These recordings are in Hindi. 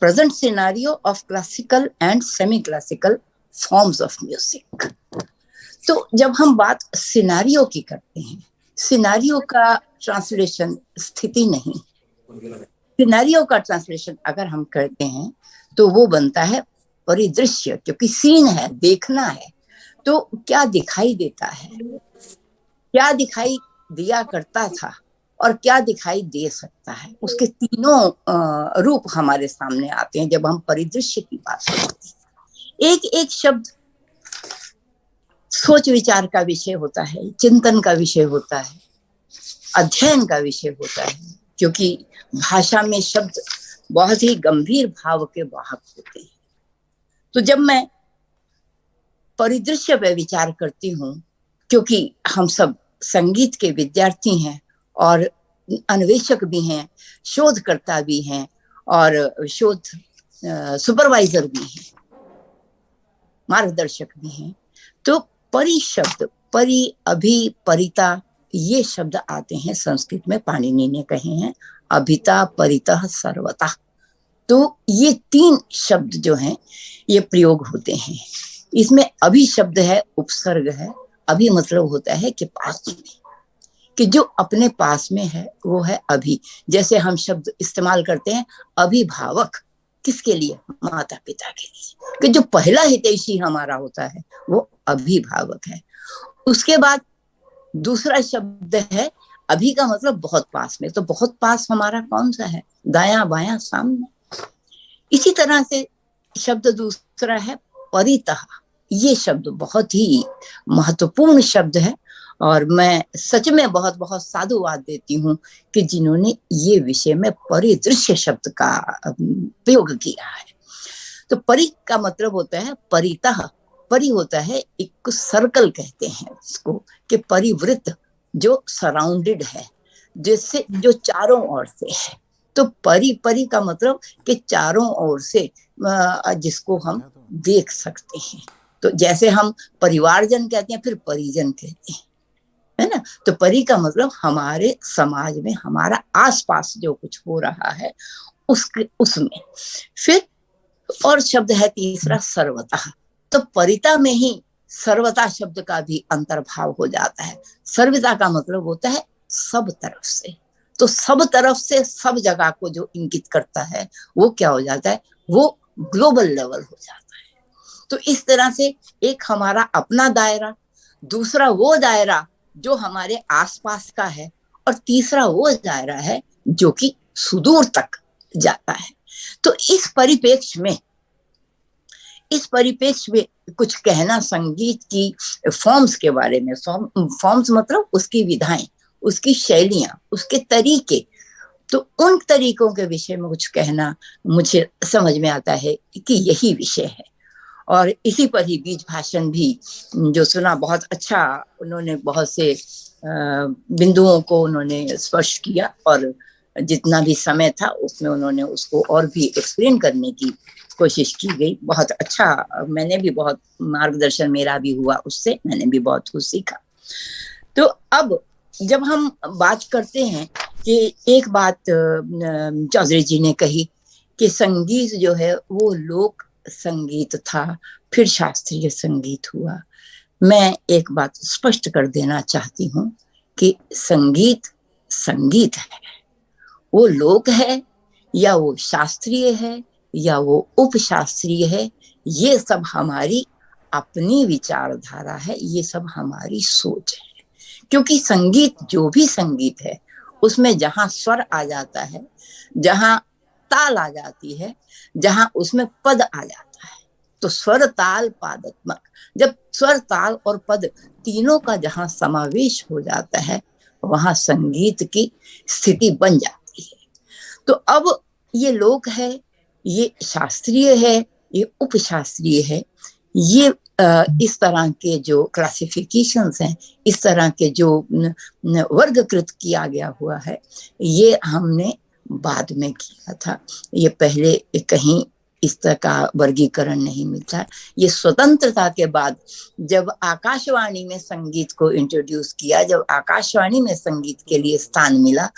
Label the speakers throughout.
Speaker 1: present scenario of classical and semi-classical forms of music. तो जब हम बात सिनारियो की करते हैं, सिनारियो का ट्रांसलेशन स्थिति नहीं, सिनारियो का ट्रांसलेशन अगर हम करते हैं तो वो बनता है परिदृश्य, क्योंकि सीन है, देखना है, तो क्या दिखाई देता है, क्या दिखाई दिया करता था और क्या दिखाई दे सकता है, उसके तीनों रूप हमारे सामने आते हैं जब हम परिदृश्य की बात करते हैं। एक एक शब्द सोच विचार का विषय होता है, चिंतन का विषय होता है, अध्ययन का विषय होता है, क्योंकि भाषा में शब्द बहुत ही गंभीर भाव के वाहक होते हैं। तो जब मैं परिदृश्य पर विचार करती हूँ, क्योंकि हम सब संगीत के विद्यार्थी हैं और अन्वेषक भी हैं, शोधकर्ता भी हैं और शोध सुपरवाइजर भी हैं, मार्गदर्शक भी हैं, तो परि शब्द, परि, अभि, परिता, ये शब्द आते हैं संस्कृत में, पाणिनि ने कहे हैं अभिता, परितः, सर्वता। तो ये तीन शब्द जो हैं ये प्रयोग होते हैं। इसमें अभि शब्द है, उपसर्ग है। अभि मतलब होता है कि पास में, कि जो अपने पास में है वो है अभि। जैसे हम शब्द इस्तेमाल करते हैं अभिभावक, किसके लिए? माता पिता के लिए, कि जो पहला हितैषी हमारा होता है वो अभिभावक है। उसके बाद दूसरा शब्द है अभि का मतलब बहुत पास में, तो बहुत पास हमारा कौन सा है? दायां बायां सामने। इसी तरह से शब्द दूसरा है परितः। ये शब्द बहुत ही महत्वपूर्ण शब्द है और मैं सच में बहुत बहुत साधुवाद देती हूँ कि जिन्होंने ये विषय में परिदृश्य शब्द का प्रयोग किया है। तो परि का मतलब होता है परितः। परि होता है एक सर्कल कहते हैं इसको, कि परिवृत्त, जो सराउंडेड है, जिससे जो चारों ओर से है। तो परि, परि का मतलब कि चारों ओर से जिसको हम देख सकते हैं। तो जैसे हम परिवारजन कहते हैं, फिर परिजन कहते हैं, है ना। तो परि का मतलब हमारे समाज में, हमारा आसपास जो कुछ हो रहा है उसमें। फिर और शब्द है तीसरा सर्वता। तो परिता में ही सर्वता शब्द का भी अंतर्भाव हो जाता है। सर्वता का मतलब होता है सब तरफ से। तो सब तरफ से, सब जगह को जो इंगित करता है वो क्या हो जाता है? वो ग्लोबल लेवल हो जाता है। तो इस तरह से एक हमारा अपना दायरा, दूसरा वो दायरा जो हमारे आसपास का है, और तीसरा वो दायरा है जो कि सुदूर तक जाता है। तो इस परिप्रेक्ष्य में कुछ कहना संगीत की फॉर्म्स के बारे में, फॉर्म्स मतलब उसकी विधाएं, उसकी शैलियां, उसके तरीके, तो उन तरीकों के विषय में कुछ कहना मुझे समझ में आता है कि यही विषय है। और इसी पर ही बीज भाषण भी जो सुना, बहुत अच्छा, उन्होंने बहुत से बिंदुओं को उन्होंने स्पर्श किया और जितना भी समय था उसमें उन्होंने उसको और भी एक्सप्लेन करने की कोशिश की गई। बहुत अच्छा, मैंने भी बहुत मार्गदर्शन मेरा भी हुआ उससे, मैंने भी बहुत कुछ सीखा। तो अब जब हम बात करते हैं कि एक बात चौधरी जी ने कही कि संगीत जो है वो लोक संगीत था, फिर शास्त्रीय संगीत हुआ। मैं एक बात स्पष्ट कर देना चाहती हूँ कि संगीत संगीत है, वो लोक है या वो शास्त्रीय है या वो उपशास्त्रीय है, ये सब हमारी अपनी विचारधारा है, ये सब हमारी सोच है। क्योंकि संगीत, जो भी संगीत है, उसमें जहां स्वर आ जाता है, जहां ताल आ जाती है, जहां उसमें पद आ जाता है, तो स्वर ताल पादात्मक, जब स्वर ताल और पद तीनों का जहां समावेश हो जाता है, वहां संगीत की स्थिति बन जाती है। तो अब ये लोक है, ये शास्त्रीय है, ये उपशास्त्रीय है, ये इस तरह के जो क्लासिफिकेशंस हैं, इस तरह के जो वर्गीकृत किया गया हुआ है, ये हमने बाद में किया था। ये पहले कहीं इस तरह का वर्गीकरण नहीं मिलता। ये स्वतंत्रता के बाद जब आकाशवाणी में संगीत को इंट्रोड्यूस किया, जब आकाशवाणी में संगीत के लिए स्थान मिला,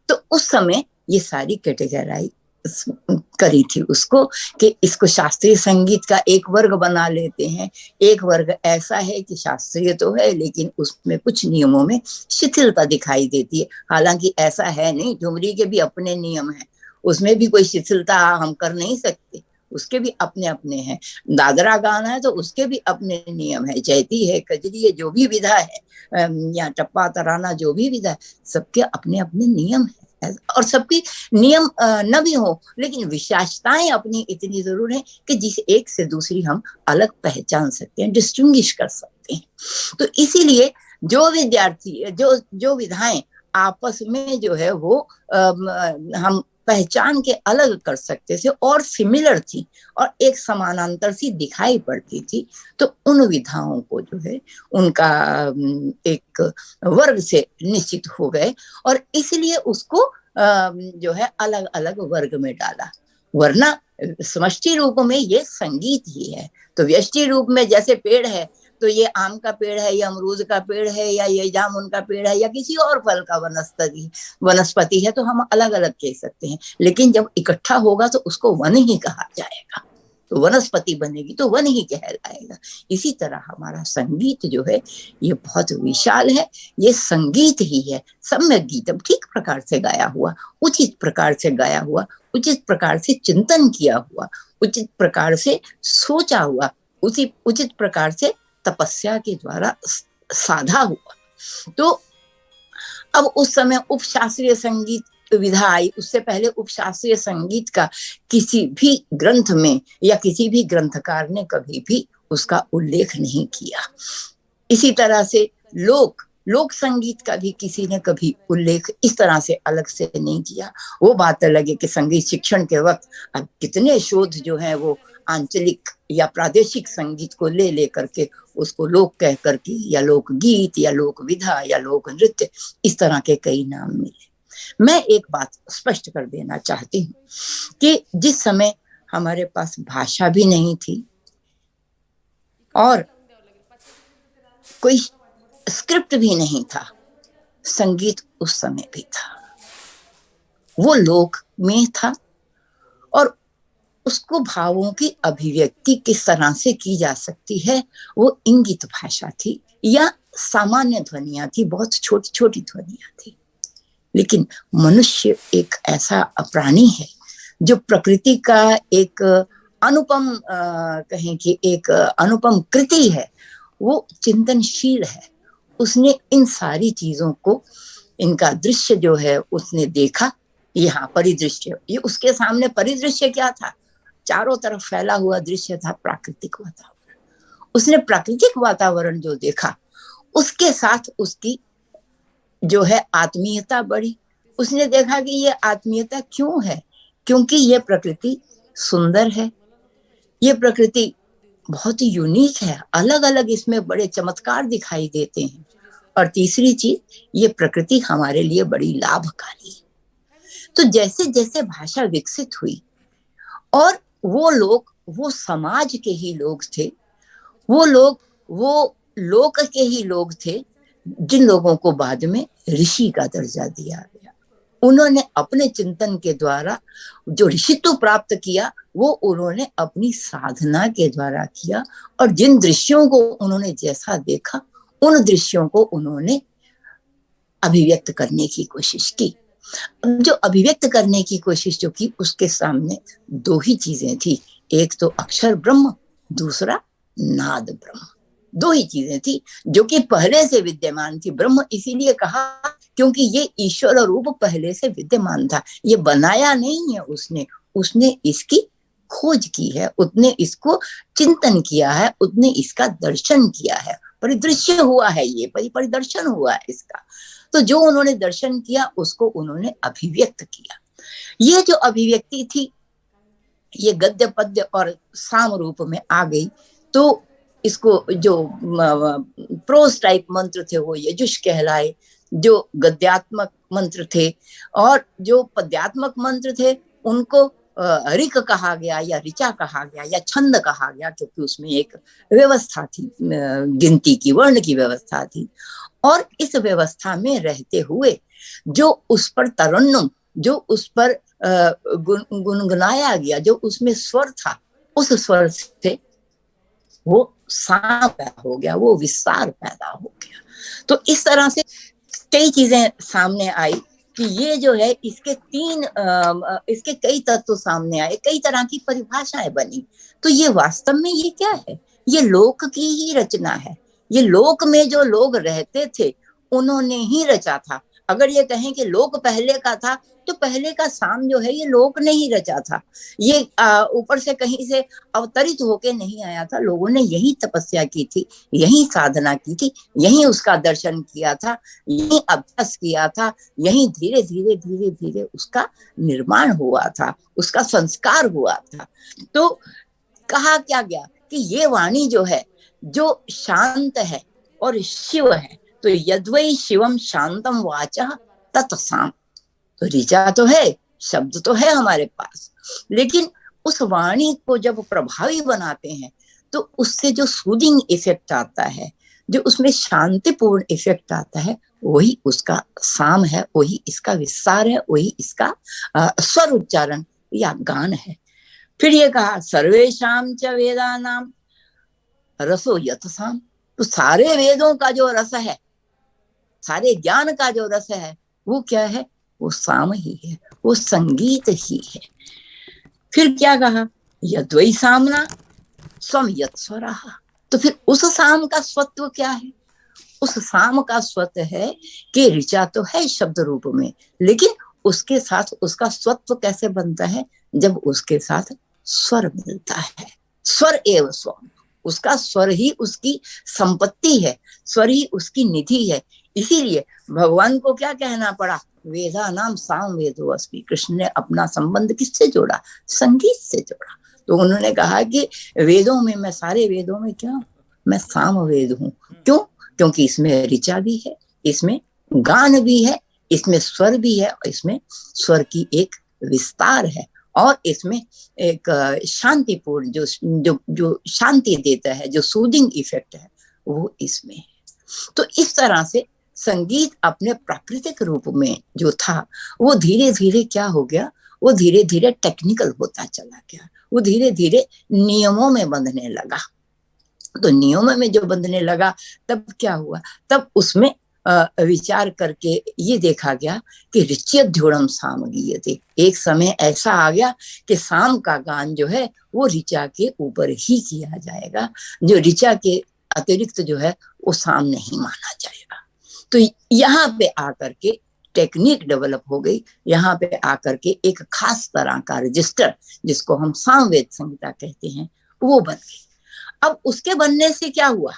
Speaker 1: तो उस समय ये सारी कैटेगराइज करी थी उसको कि इसको शास्त्रीय संगीत का एक वर्ग बना लेते हैं। एक वर्ग ऐसा है कि शास्त्रीय तो है लेकिन उसमें कुछ नियमों में शिथिलता दिखाई देती है। हालांकि ऐसा है नहीं, ठुमरी के भी अपने नियम हैं, उसमें भी कोई शिथिलता हम कर नहीं सकते, उसके भी अपने अपने हैं। दादरा गाना है तो उसके भी अपने नियम है, जयती है, कजरी है, जो भी विधा है, या टप्पा तराना जो भी विधा है, सबके अपने अपने नियम है। और सबकी नियम न भी हो लेकिन विशेषताएं अपनी इतनी जरूर है कि जिस एक से दूसरी हम अलग पहचान सकते हैं, डिस्टिंग्विश कर सकते हैं। तो इसीलिए जो विद्यार्थी जो विधाएं आपस में जो है वो हम पहचान के अलग कर सकते थे और सिमिलर थी और एक समानांतर सी दिखाई पड़ती थी, तो उन विधाओं को जो है उनका एक वर्ग से निश्चित हो गए और इसलिए उसको जो है अलग अलग वर्ग में डाला। वरना समष्टि रूप में ये संगीत ही है। तो व्यष्टि रूप में जैसे पेड़ है तो ये आम का पेड़ है या अमरूद का पेड़ है या ये जामुन का पेड़ है या किसी और फल का वनस्पति है, तो हम अलग अलग कह सकते हैं, लेकिन जब इकट्ठा होगा तो उसको वन ही कहा जाएगा। तो वनस्पति बनेगी तो वन ही कहलाएगा। इसी तरह हमारा संगीत जो है ये बहुत विशाल है, ये संगीत ही है। सम्यक गीतम, ठीक प्रकार से गाया हुआ, उचित प्रकार से गाया हुआ, उचित प्रकार से चिंतन किया हुआ, उचित प्रकार से सोचा हुआ, उचित प्रकार से तपस्या के द्वारा साधा हुआ। तो अब उस समय उपशास्त्रीय संगीत विधा आई, उससे पहले उपशास्त्रीय संगीत का किसी भी ग्रंथ में या किसी भी ग्रंथकार ने कभी भी उसका उल्लेख नहीं किया। इसी तरह से लोक संगीत का भी किसी ने कभी उल्लेख इस तरह से अलग से नहीं किया। वो बात अलग है कि संगीत शिक्षण के वक्त अब कितने शोध जो है वो आंचलिक या प्रादेशिक संगीत को ले करके उसको लोक कह करके या लोकगीत या लोक विधा या लोक नृत्य, इस तरह के कई नाम मिले। मैं एक बात स्पष्ट कर देना चाहती हूँ कि जिस समय हमारे पास भाषा भी नहीं थी और कोई स्क्रिप्ट भी नहीं था, संगीत उस समय भी था, वो लोक में था और उसको भावों की अभिव्यक्ति किस तरह से की जा सकती है वो इंगित भाषा थी या सामान्य ध्वनियां थी, बहुत छोटी छोटी ध्वनियां थी। लेकिन मनुष्य एक ऐसा प्राणी है जो प्रकृति का एक अनुपम कहें कि एक अनुपम कृति है, वो चिंतनशील है। उसने इन सारी चीजों को, इनका दृश्य जो है उसने देखा, यहाँ परिदृश्य, ये उसके सामने परिदृश्य क्या था, चारों तरफ फैला हुआ दृश्य था प्राकृतिक वातावरण। उसने प्राकृतिक वातावरण जो देखा उसके साथ उसकी जो है आत्मीयता बढ़ी। उसने देखा कि ये आत्मीयता क्यों है, क्योंकि ये प्रकृति सुंदर है, ये प्रकृति बहुत ही यूनिक है, अलग अलग इसमें बड़े चमत्कार दिखाई देते हैं। और तीसरी चीज, ये प्रकृति हमारे लिए बड़ी लाभकारी है। तो जैसे जैसे भाषा विकसित हुई और वो लोग, वो समाज के ही लोग थे, वो लोक के ही लोग थे जिन लोगों को बाद में ऋषि का दर्जा दिया गया। उन्होंने अपने चिंतन के द्वारा जो ऋषित्व प्राप्त किया वो उन्होंने अपनी साधना के द्वारा किया और जिन दृश्यों को उन्होंने जैसा देखा उन दृश्यों को उन्होंने अभिव्यक्त करने की कोशिश की। जो अभिव्यक्त करने की कोशिश जो की उसके सामने दो ही चीजें थी, एक तो अक्षर ब्रह्म, दूसरा नाद ब्रह्म। दो ही चीजें थी जो कि पहले से विद्यमान थी। ब्रह्म इसीलिए कहा क्योंकि ये ईश्वर रूप पहले से विद्यमान था, ये बनाया नहीं है उसने इसकी खोज की है, उसने इसको चिंतन किया है, उसने इसका दर्शन किया है, परिदृश्य हुआ है, ये परिदर्शन हुआ है इसका। तो जो उन्होंने दर्शन किया उसको उन्होंने अभिव्यक्त किया। ये जो अभिव्यक्ति थी ये गद्य पद्य और साम रूप में आ गई। तो इसको जो प्रोस टाइप मंत्र थे वो यजुष कहलाए, जो गद्यात्मक मंत्र थे, और जो पद्यात्मक मंत्र थे उनको ऋक कहा गया या ऋचा कहा गया या छंद कहा गया, क्योंकि उसमें एक व्यवस्था थी, गिनती की, वर्ण की व्यवस्था थी। और इस व्यवस्था में रहते हुए जो उस पर तरन्नुम, जो उस पर गुनगुनाया गया, जो उसमें स्वर था, उस स्वर से वो साम पैदा हो गया, वो विस्तार पैदा हो गया। तो इस तरह से कई चीजें सामने आई कि ये जो है इसके इसके कई तत्व सामने आए, कई तरह की परिभाषाएं बनी। तो ये वास्तव में ये क्या है? ये लोक की ही रचना है। ये लोक में जो लोग रहते थे उन्होंने ही रचा था। अगर ये कहें कि लोक पहले का था, तो पहले का साम जो है ये लोक ने ही रचा था। ये ऊपर से कहीं से अवतरित होके नहीं आया था। लोगों ने यही तपस्या की थी, यही साधना की थी, यही उसका दर्शन किया था, यही अभ्यास किया था, यही धीरे धीरे धीरे धीरे उसका निर्माण हुआ था, उसका संस्कार हुआ था। तो कहा क्या गया कि ये वाणी जो है, जो शांत है और शिव है, तो यद्वै शिवम शांतम वाचा तत्साम। तो ऋचा तो है, शब्द तो है हमारे पास, लेकिन उस वाणी को जब प्रभावी बनाते हैं तो उससे जो सूदिंग इफेक्ट आता है, जो उसमें शांतिपूर्ण इफेक्ट आता है, वही उसका साम है, वही इसका विस्तार है, वही इसका स्वर उच्चारण या गान है। फिर ये कहा सर्वेशाम च वेदानाम रसो यत साम। तो सारे वेदों का जो रस है, सारे ज्ञान का जो रस है, वो क्या है? वो साम ही है, वो संगीत ही है। फिर क्या कहा? यद्वै सामना स्वम यत स्वरा। तो फिर उस साम का स्वत्व क्या है? उस साम का स्वत्व है कि ऋचा तो है शब्द रूप में, लेकिन उसके साथ उसका स्वत्व कैसे बनता है? जब उसके साथ स्वर मिलता है। स्वर एवं स्वम, उसका स्वर ही उसकी संपत्ति है, स्वर ही उसकी निधि है। इसीलिए भगवान को क्या कहना पड़ा? वेदा नाम साम वेदो अस्मि। कृष्ण ने अपना संबंध किससे जोड़ा? संगीत से जोड़ा। तो उन्होंने कहा कि वेदों में, मैं सारे वेदों में क्या, मैं साम वेद हूं। क्यों? क्योंकि इसमें ऋचा भी है, इसमें गान भी है, इसमें स्वर भी है, और इसमें स्वर की एक विस्तार है, और इसमें एक शांतिपूर्ण जो जो जो शांति देता है, जो सूदिंग इफेक्ट है, वो इसमें है। तो इस तरह से संगीत अपने प्राकृतिक रूप में जो था, वो धीरे धीरे क्या हो गया? वो धीरे धीरे टेक्निकल होता चला गया, वो धीरे धीरे नियमों में बंधने लगा। तो नियमों में जो बंधने लगा, तब क्या हुआ? तब उसमें विचार करके ये देखा गया कि ऋच्यध्युणम साम गीयते। एक समय ऐसा आ गया कि साम का गान जो है वो ऋचा के ऊपर ही किया जाएगा, जो ऋचा के अतिरिक्त जो है वो साम नहीं माना जाएगा। तो यहाँ पे आकर के टेक्निक डेवलप हो गई, यहाँ पे आकर के एक खास तरह का रजिस्टर, जिसको हम सामवेद संहिता कहते हैं, वो बन गई। अब उसके बनने से क्या हुआ?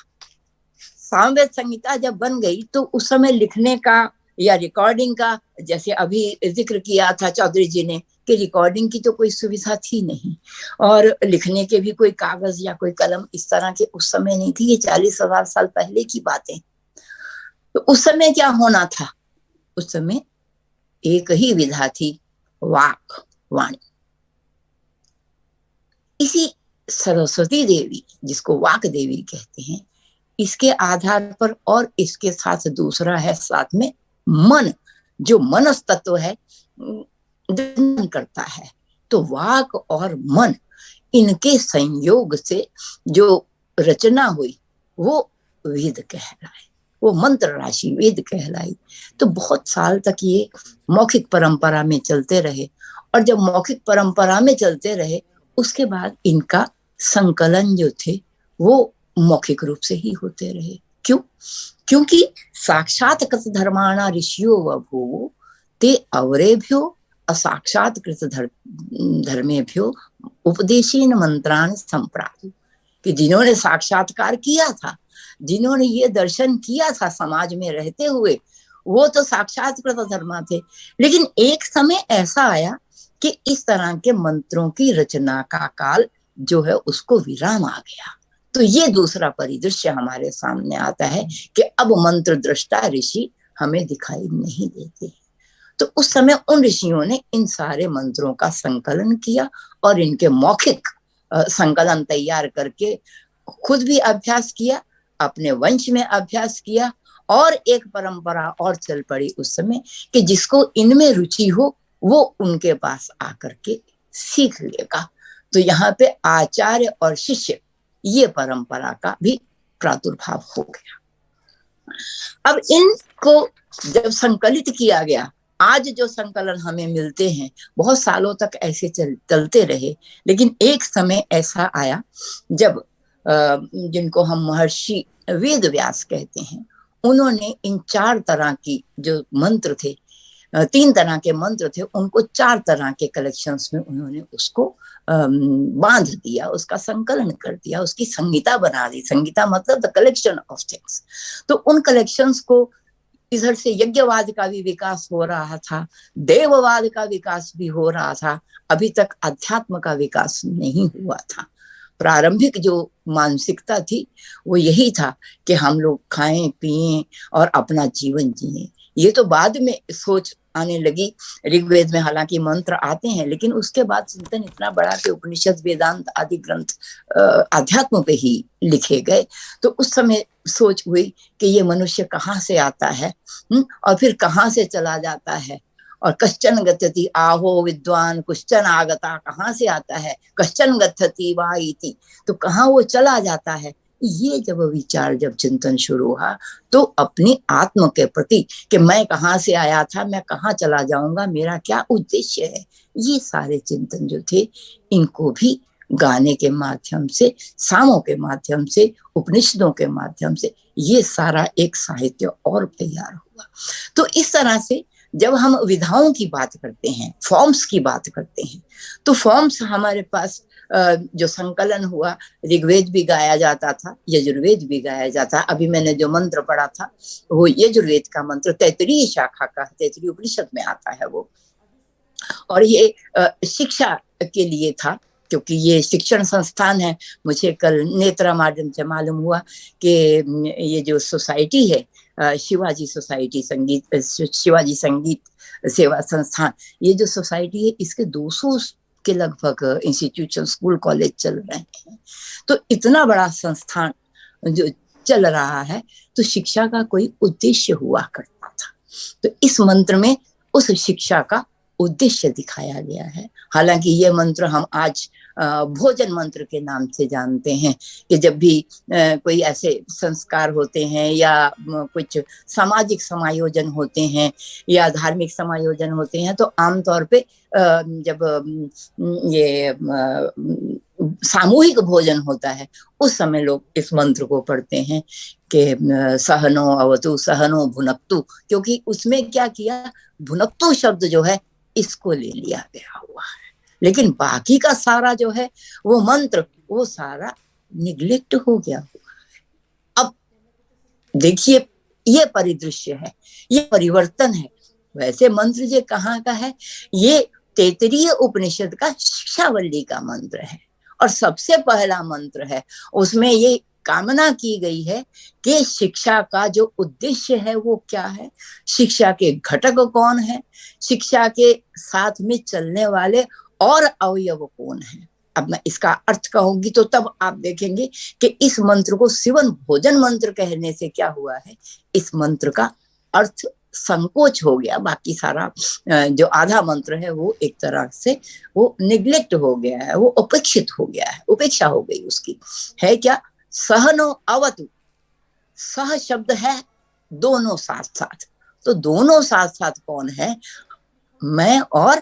Speaker 1: सामवेद संहिता जब बन गई तो उस समय लिखने का या रिकॉर्डिंग का, जैसे अभी जिक्र किया था चौधरी जी ने कि रिकॉर्डिंग की तो कोई सुविधा थी नहीं, और लिखने के भी कोई कागज या कोई कलम इस तरह के उस समय नहीं थी। ये 40,000 साल पहले की बातें। तो उस समय क्या होना था? उस समय एक ही विधा थी, वाक, वाणी। इसी सरस्वती देवी, जिसको वाक देवी कहते हैं, इसके आधार पर, और इसके साथ दूसरा है साथ में मन, जो मनस तत्व है, करता है। तो वाक और मन, इनके संयोग से जो रचना हुई वो वेद कहलाए, वो मंत्र राशि वेद कहलाई। तो बहुत साल तक ये मौखिक परंपरा में चलते रहे, और जब मौखिक परंपरा में चलते रहे, उसके बाद इनका संकलन जो थे वो मौखिक रूप से ही होते रहे। क्यों? क्योंकि साक्षात कृत धर्माणा ऋषियो बभूवो ते अवरेभ्यो असाक्षात कृत धर्मेभ्यो उपदेशेन मंत्रान संप्राप्त। कि जिन्होंने साक्षात्कार किया था, जिन्होंने ये दर्शन किया था समाज में रहते हुए, वो तो साक्षात्कृत धर्मा थे। लेकिन एक समय ऐसा आया कि इस तरह के मंत्रों की रचना का काल जो है उसको विराम आ गया। तो ये दूसरा परिदृश्य हमारे सामने आता है कि अब मंत्र दृष्टा ऋषि हमें दिखाई नहीं देते। तो उस समय उन ऋषियों ने इन सारे मंत्रों का संकलन किया, और इनके मौखिक संकलन तैयार करके खुद भी अभ्यास किया, अपने वंश में अभ्यास किया, और एक परंपरा और चल पड़ी उस समय कि जिसको इनमें रुचि हो वो उनके पास आकर के सीख लेगा। तो यहाँ पे आचार्य और शिष्य ये परंपरा का भी प्रादुर्भाव हो गया। अब इनको जब संकलित किया गया, आज जो संकलन हमें मिलते हैं बहुत सालों तक ऐसे चलते रहे, लेकिन एक समय ऐसा आया जब जिनको हम महर्षि वेद व्यास कहते हैं, उन्होंने इन 4 तरह की जो मंत्र थे, 3 तरह के मंत्र थे, उनको 4 तरह के कलेक्शंस में उन्होंने उसको बांध दिया, उसका संकलन कर दिया, उसकी संहिता बना दी। संहिता मतलब द कलेक्शन ऑफ थिंग्स। तो उन कलेक्शंस को इधर से यज्ञवाद का भी विकास हो रहा था, देववाद का विकास भी हो रहा था, अभी तक अध्यात्म का विकास नहीं हुआ था। प्रारंभिक जो मानसिकता थी वो यही था कि हम लोग खाएं पिएं और अपना जीवन जिएं। ये तो बाद में सोच आने लगी। ऋग्वेद में हालांकि मंत्र आते हैं, लेकिन उसके बाद चिंतन इतना बड़ा कि उपनिषद वेदांत आदि ग्रंथ अध्यात्म पे ही लिखे गए। तो उस समय सोच हुई कि ये मनुष्य कहाँ से आता है और फिर कहाँ से चला जाता है। और कश्चन गच्छति आहो विद्वान कुश्चन आगता, कहाँ से आता है, कश्चन गच्छति वा इति, तो कहाँ वो चला जाता है। ये जब विचार जब चिंतन शुरू हुआ तो अपनी आत्म के प्रति कि मैं कहाँ से आया था, मैं कहाँ चला जाऊंगा, मेरा क्या उद्देश्य है, ये सारे चिंतन जो थे इनको भी गाने के माध्यम से, सामों के माध्यम से, उपनिषदों के माध्यम से ये सारा एक साहित्य और तैयार हुआ। तो इस तरह से जब हम विधाओं की बात करते हैं, फॉर्म्स की बात करते हैं, तो फॉर्म्स हमारे पास जो संकलन हुआ, ऋग्वेद भी गाया जाता था, यजुर्वेद भी गाया जाता। अभी मैंने जो मंत्र पढ़ा था वो यजुर्वेद का मंत्र, तैतरीय शाखा का, तैतरीय उपनिषद में आता है वो। और ये शिक्षा के लिए था, क्योंकि ये शिक्षण संस्थान है। मुझे कल नेत्रा माध्यम से मालूम हुआ कि ये जो सोसाइटी है, शिवाजी सोसाइटी संगीत, शिवाजी संगीत सेवा संस्थान, ये जो सोसाइटी है इसके 200 के लगभग इंस्टीट्यूशन, स्कूल, कॉलेज चल रहे हैं। तो इतना बड़ा संस्थान जो चल रहा है, तो शिक्षा का कोई उद्देश्य हुआ करता था। तो इस मंत्र में उस शिक्षा का उद्देश्य दिखाया गया है। हालांकि ये मंत्र हम आज भोजन मंत्र के नाम से जानते हैं कि जब भी कोई ऐसे संस्कार होते हैं या कुछ सामाजिक समायोजन होते हैं या धार्मिक समायोजन होते हैं, तो आमतौर पे जब ये सामूहिक भोजन होता है उस समय लोग इस मंत्र को पढ़ते हैं कि सहनो अवतु सहनो भुनक्तु, क्योंकि उसमें क्या किया, भुनक्तु शब्द जो है इसको ले लिया गया हुआ है, लेकिन बाकी का सारा जो है वो मंत्र वो सारा निग्लेक्ट हो गया हुआ है। अब देखिए ये परिदृश्य है, ये परिवर्तन है। वैसे मंत्र ये कहाँ का है, ये तैतरीय उपनिषद का शिक्षावल्ली का मंत्र है और सबसे पहला मंत्र है। उसमें ये कामना की गई है कि शिक्षा का जो उद्देश्य है वो क्या है, शिक्षा के घटक कौन है, शिक्षा के साथ में चलने वाले और अवयव कौन है। अब मैं इसका अर्थ कहूंगी तो तब आप देखेंगे कि इस मंत्र को शिवन भोजन मंत्र कहने से क्या हुआ है, इस मंत्र का अर्थ संकोच हो गया। बाकी सारा जो आधा मंत्र है वो एक तरह से वो निग्लेक्ट हो गया है, वो उपेक्षित हो गया है, उपेक्षा हो गई उसकी। है क्या, सहनो अवतु, सह शब्द है दोनों साथ साथ, तो दोनों साथ साथ कौन है, मैं और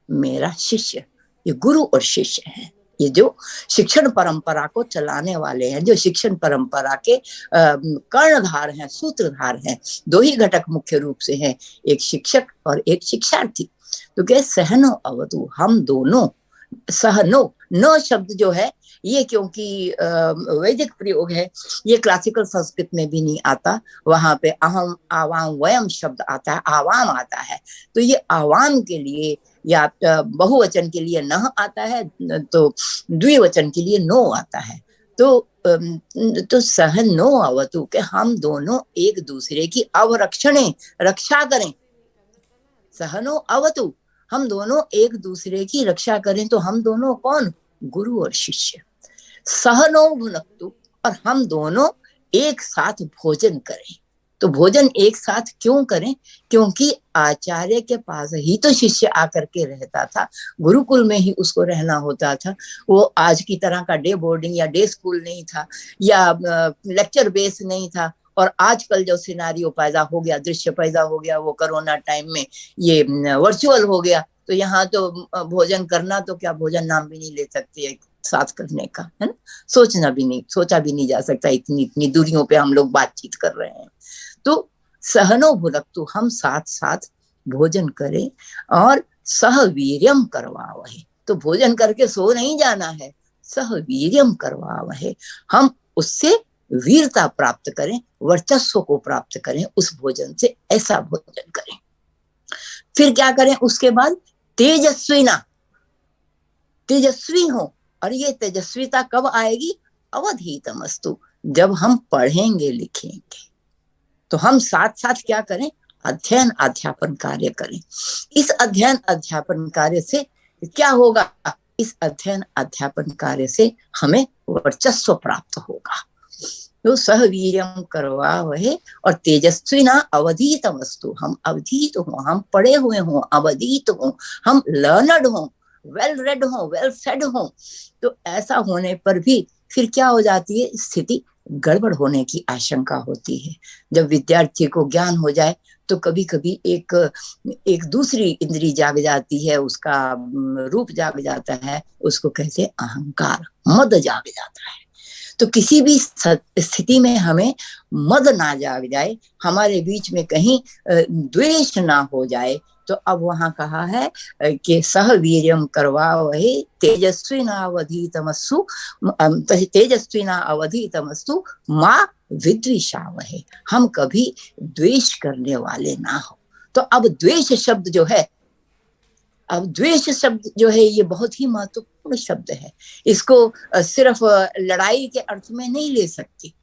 Speaker 1: मेरा शिष्य। ये गुरु और शिष्य हैं, ये जो शिक्षण परंपरा को चलाने वाले हैं, जो शिक्षण परंपरा के कर्णधार हैं, सूत्रधार हैं। 2 ही घटक मुख्य रूप से हैं, एक शिक्षक और एक शिक्षार्थी। तो क्या सहनो अवतु, हम दोनों, सहनो, न शब्द जो है ये क्योंकि वैदिक प्रयोग है, ये क्लासिकल संस्कृत में भी नहीं आता। वहां पे अहम आवाम वयम शब्द आता है, आवाम आता है, तो ये आवाम के लिए या बहुवचन के लिए न आता है, तो द्विवचन के लिए नो आता है। तो सहनो अवतु के हम दोनों एक दूसरे की अवरक्षणे, रक्षा करें। सहनो अवतु, हम दोनों एक दूसरे की रक्षा करें। तो हम दोनों कौन, गुरु और शिष्य। सहनो भुनक्तु, और हम दोनों एक साथ भोजन करें। तो भोजन एक साथ क्यों करें? क्योंकि आचार्य के पास ही तो शिष्य आकर के रहता था, गुरुकुल में ही उसको रहना होता था। वो आज की तरह का डे बोर्डिंग या डे स्कूल नहीं था, या लेक्चर बेस नहीं था। और आजकल जो सिनारियो पैदा हो गया, दृश्य पैदा हो गया, वो कोरोना टाइम में ये वर्चुअल हो गया। तो यहाँ तो भोजन करना तो क्या, भोजन नाम भी नहीं ले सकते साथ करने का, है ना? सोचा भी नहीं जा सकता, इतनी इतनी दूरियों पे हम लोग बातचीत कर रहे हैं। तो सहनो भुनक्तु, हम साथ साथ भोजन करें और सहवीर्यम करवावहे। तो भोजन करके सो नहीं जाना है, सहवीर्यम करवावहे, हम उससे वीरता प्राप्त करें, वर्चस्व को प्राप्त करें उस भोजन से, ऐसा भोजन करें। फिर क्या करें उसके बाद? तेजस्विना, तेजस्वी हो। और ये तेजस्विता कब आएगी? अवधीतमस्तु, जब हम पढ़ेंगे लिखेंगे। तो हम साथ साथ क्या करें? अध्ययन अध्यापन कार्य करें। इस अध्ययन अध्यापन कार्य से क्या होगा? इस अध्ययन अध्यापन कार्य से हमें वर्चस्व प्राप्त होगा। तो सहवीर्यम करवावहे और तेजस्विना अवधीतमस्तु, हम अवधीत हो, हम पढ़े हुए हों, अवधीत हो, हम लर्नड हो, वेल रेड हो, वेल सेड हो। तो ऐसा होने पर भी फिर क्या हो जाती है? स्थिति गड़बड़ होने की आशंका होती है। जब विद्यार्थी को ज्ञान हो जाए तो कभी कभी एक दूसरी इंद्री जाग जाती है, उसका रूप जाग जाता है, उसको कहते हैं अहंकार, मद जाग जाता है। तो किसी भी स्थिति में हमें मद ना जाग जाए, हमारे बीच में कहीं द्वेष ना हो जाए। तो अब वहां कहा है कि सहवीर्यम करवावहे तेजस्विनावधीतमस्तु, तेजस्विनावधीतमस्तु मां विद्विषावहे, हम कभी द्वेष करने वाले ना हो। तो अब द्वेष शब्द जो है, अब द्वेष शब्द जो है ये बहुत ही महत्वपूर्ण शब्द है। इसको सिर्फ लड़ाई के अर्थ में नहीं ले सकती।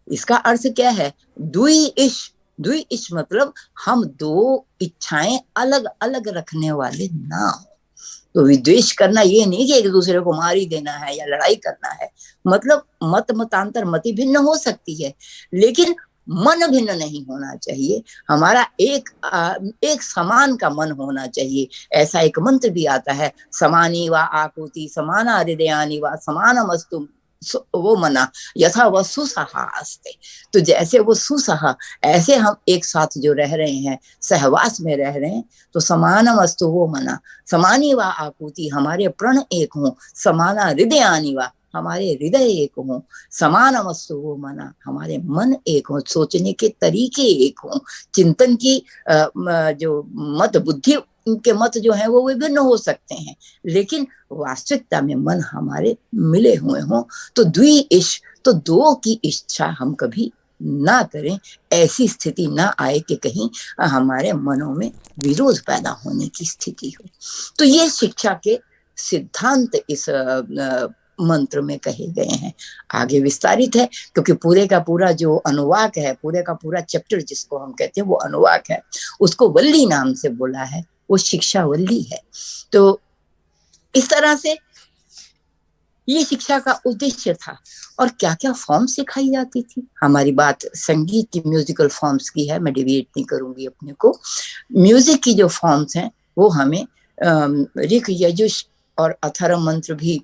Speaker 1: इसका अर्थ क्या है? द्विइश, द्विइश मतलब हम दो इच्छाएं अलग अलग रखने वाले ना हो। तो विद्वेष करना ये नहीं कि एक दूसरे को मार ही देना है या लड़ाई करना है। मतलब मत मतांतर मति भिन्न हो सकती है, लेकिन मन भिन्न नहीं होना चाहिए। हमारा एक समान का मन होना चाहिए। ऐसा एक मंत्र भी आता है, समानी व आकुति समाना हृदयानि व समानमस्तु वो मना यथा वह सुसहा अस्ते। तो जैसे वो सुसहा, ऐसे हम एक साथ जो रह रहे हैं, सहवास में रह रहे हैं, तो समानम अस्तु वो मना, समानी व आकुति, हमारे प्रण एक हों, समाना हृदयानि व, हमारे हृदय एक हों, समानम अस्तु वो मना, हमारे मन एक हों, सोचने के तरीके एक हों, चिंतन की जो मत बुद्धि के मत जो है वो विभिन्न हो सकते हैं, लेकिन वास्तविकता में मन हमारे मिले हुए हों। तो द्विइश, तो दो की इच्छा हम कभी ना करें, ऐसी स्थिति ना आए कि कहीं हमारे मनों में विरोध पैदा होने की स्थिति हो। तो ये शिक्षा के सिद्धांत इस मंत्र में कहे गए हैं। आगे विस्तारित है, क्योंकि पूरे का पूरा जो अनुवाक है, पूरे का पूरा चैप्टर जिसको हम कहते हैं वो अनुवाक है, उसको वल्ली नाम से बोला है, वो शिक्षा वल्ली है। तो इस तरह से ये शिक्षा का उद्देश्य था। और क्या क्या फॉर्म सिखाई जाती थी। हमारी बात संगीत की म्यूजिकल फॉर्म्स की है, मैं डिविएट नहीं करूंगी अपने को। म्यूजिक की जो फॉर्म्स हैं वो हमें ऋक यजुष और अथर्व मंत्र भी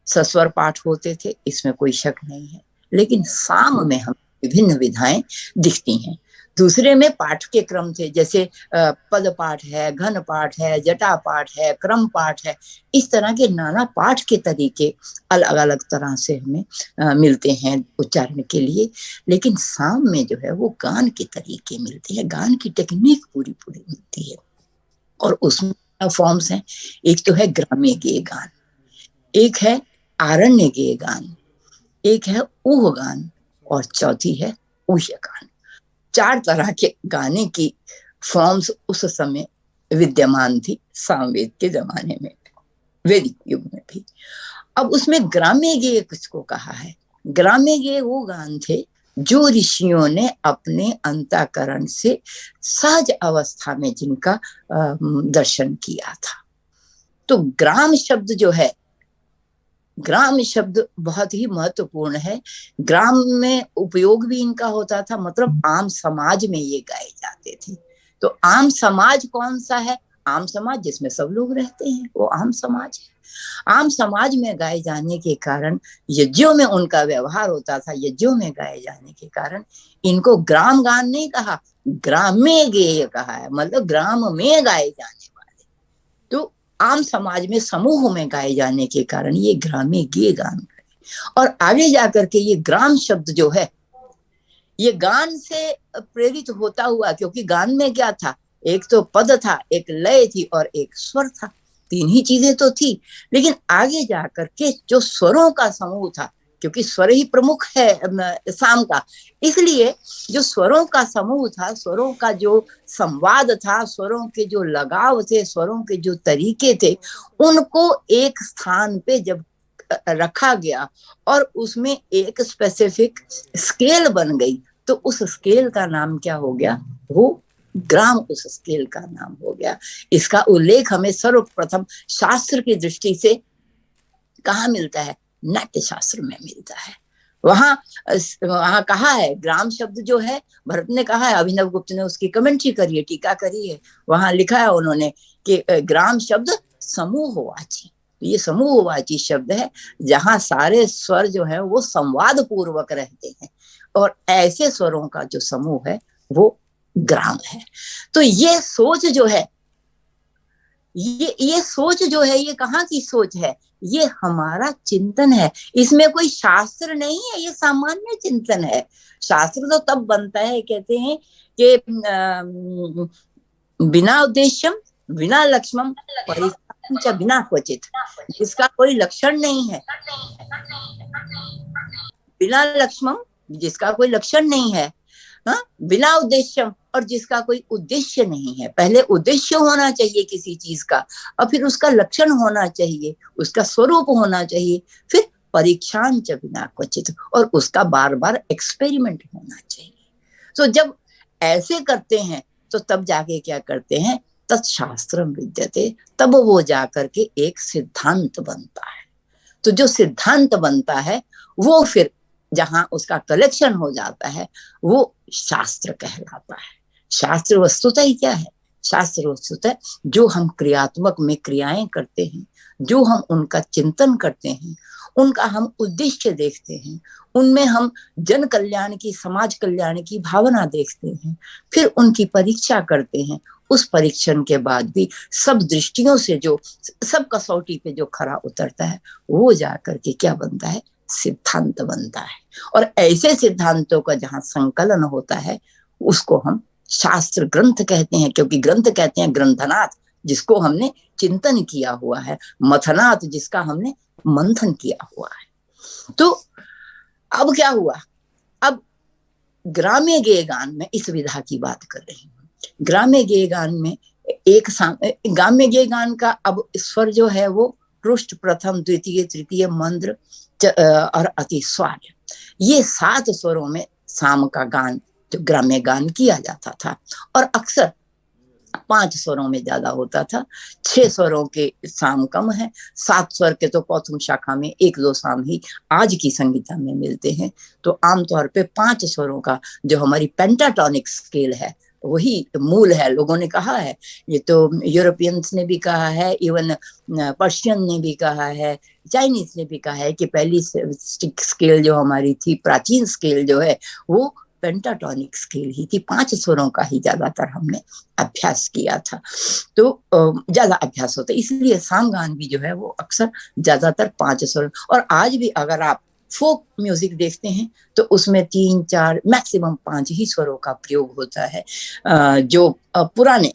Speaker 1: सस्वर पाठ होते थे, इसमें कोई शक नहीं है। लेकिन साम में हम विभिन्न विधाएं दिखती हैं। दूसरे में पाठ के क्रम थे, जैसे पद पाठ है, घन पाठ है, जटा पाठ है, क्रम पाठ है। इस तरह के नाना पाठ के तरीके अलग अलग तरह से हमें मिलते हैं उच्चारण के लिए। लेकिन साम में जो है वो गान के तरीके मिलते हैं, गान की टेक्निक पूरी पूरी मिलती है। और उसमें फॉर्म्स हैं, एक तो है ग्राम्य गेय गान, एक है आरण्य गेय गान, एक है ऊह गान, और चौथी है ऊह्य गान। 4 तरह के गाने की फॉर्म्स उस समय विद्यमान थी, सामवेद के जमाने में, वैदिक युग में भी। अब उसमें ग्राम्य गेय किसको कहा है? ग्राम्य गेय वो गान थे जो ऋषियों ने अपने अंतःकरण से सहज अवस्था में जिनका दर्शन किया था। तो ग्राम शब्द जो है, ग्राम शब्द बहुत ही महत्वपूर्ण है। ग्राम में उपयोग भी इनका होता था, मतलब आम समाज में ये गाए जाते थे। तो आम समाज कौन सा है? आम समाज जिसमें सब लोग रहते हैं, वो आम समाज है। आम समाज में गाए जाने के कारण, यज्ञों में उनका व्यवहार होता था, यज्ञों में गाए जाने के कारण इनको ग्राम गान नहीं कहा, ग्राम्य गेय कहा है, मतलब ग्राम में गाए जाने वाले। तो आम समाज में समूह में गाए जाने के कारण ये ग्राम्य गेय गान। और आगे जाकर के ये ग्राम शब्द जो है, ये गान से प्रेरित होता हुआ, क्योंकि गान में क्या था, एक तो पद था, एक लय थी और एक स्वर था, तीन ही चीजें तो थी। लेकिन आगे जाकर के जो स्वरों का समूह था, क्योंकि स्वर ही प्रमुख है साम का, इसलिए जो स्वरों का समूह था, स्वरों का जो संवाद था, स्वरों के जो लगाव थे, स्वरों के जो तरीके थे, उनको एक स्थान पे जब रखा गया और उसमें एक स्पेसिफिक स्केल बन गई, तो उस स्केल का नाम क्या हो गया? वो ग्राम उस स्केल का नाम हो गया। इसका उल्लेख हमें सर्वप्रथम शास्त्र की दृष्टि से कहाँ मिलता है? नाट्य शास्त्र में मिलता है। वहां वहां कहा है, ग्राम शब्द जो है, भरत ने कहा है, अभिनव गुप्त ने उसकी कमेंट्री करी है, टीका करी है, वहां लिखा है उन्होंने कि ग्राम शब्द समूहवाची। ये समूहवाची शब्द है जहां सारे स्वर जो है वो संवाद पूर्वक रहते हैं, और ऐसे स्वरों का जो समूह है वो ग्राम है। तो ये सोच जो है, ये सोच जो है, ये कहाँ की सोच है? ये हमारा चिंतन है। इसमें कोई शास्त्र नहीं है, ये सामान्य चिंतन है। शास्त्र तो तब बनता है, कहते हैं कि बिना उद्देश्यम बिना लक्ष्यम परिचय बिना क्वचित, जिसका कोई लक्षण नहीं है, बिना लक्ष्यम जिसका कोई लक्षण नहीं है, हाँ, बिना उद्देश्यम और जिसका कोई उद्देश्य नहीं है। पहले उद्देश्य होना चाहिए किसी चीज का, और फिर उसका लक्षण होना चाहिए, उसका स्वरूप होना चाहिए, फिर परीक्षांच बिना क्वचित, और उसका बार बार एक्सपेरिमेंट होना चाहिए। तो जब ऐसे करते हैं तो तब जाके क्या करते हैं? तत्शास्त्रम विद्यते, तब वो जाकर के एक सिद्धांत बनता है। तो जो सिद्धांत बनता है वो फिर जहां उसका कलेक्शन हो जाता है वो शास्त्र कहलाता है। शास्त्र वस्तुतः ही क्या है? शास्त्र वस्तुतः जो हम क्रियात्मक में क्रियाएं करते हैं, जो हम उनका चिंतन करते हैं, उनका हम उद्देश्य देखते हैं, उनमें हम जन कल्याण की, समाज कल्याण की भावना देखते हैं, फिर उनकी परीक्षा करते हैं। उस परीक्षण के बाद भी सब दृष्टियों से जो, सब कसौटी पे जो खरा उतरता है, वो जाकर के क्या बनता है? सिद्धांत बनता है। और ऐसे सिद्धांतों का जहां संकलन होता है उसको हम शास्त्र ग्रंथ कहते हैं, क्योंकि ग्रंथ कहते हैं ग्रंथनाथ जिसको हमने चिंतन किया हुआ है, मथनाथ जिसका हमने मंथन किया हुआ है। तो अब क्या हुआ? अब ग्राम्य गेय गान में इस विधा की बात कर रही हूँ। ग्राम्य गेय गान में ग्राम्य गेय गान का अब स्वर जो है वो पृष्ठ, प्रथम, द्वितीय, तृतीय, मंद्र और अति स्वार, ये 7 स्वरों में साम का गान, जो ग्राम्य गान किया जाता था, और अक्सर 5 स्वरों में ज्यादा होता था। 6 स्वरों के साम कम है, 7 स्वर के तो कौथुम शाखा में 1-2 साम ही आज की संगीता में मिलते हैं। तो आमतौर पे 5 स्वरों का जो हमारी पेंटाटोनिक स्केल है वही मूल है। लोगों ने कहा है, ये तो यूरोपियंस ने भी कहा है, इवन पर्शियन ने भी कहा है, चाइनीज ने भी कहा है कि पहली स्केल जो हमारी थी, प्राचीन स्केल जो है, वो पेंटाटोनिक स्केल ही थी। 5 स्वरों का ही ज्यादातर हमने अभ्यास किया था। तो ज्यादा अभ्यास होता है, इसलिए सामगान भी जो है वो अक्सर ज्यादातर 5 स्वर। और आज भी अगर आप फोक म्यूजिक देखते हैं तो उसमें 3-4 मैक्सिमम 5 ही स्वरों का प्रयोग होता है। जो पुराने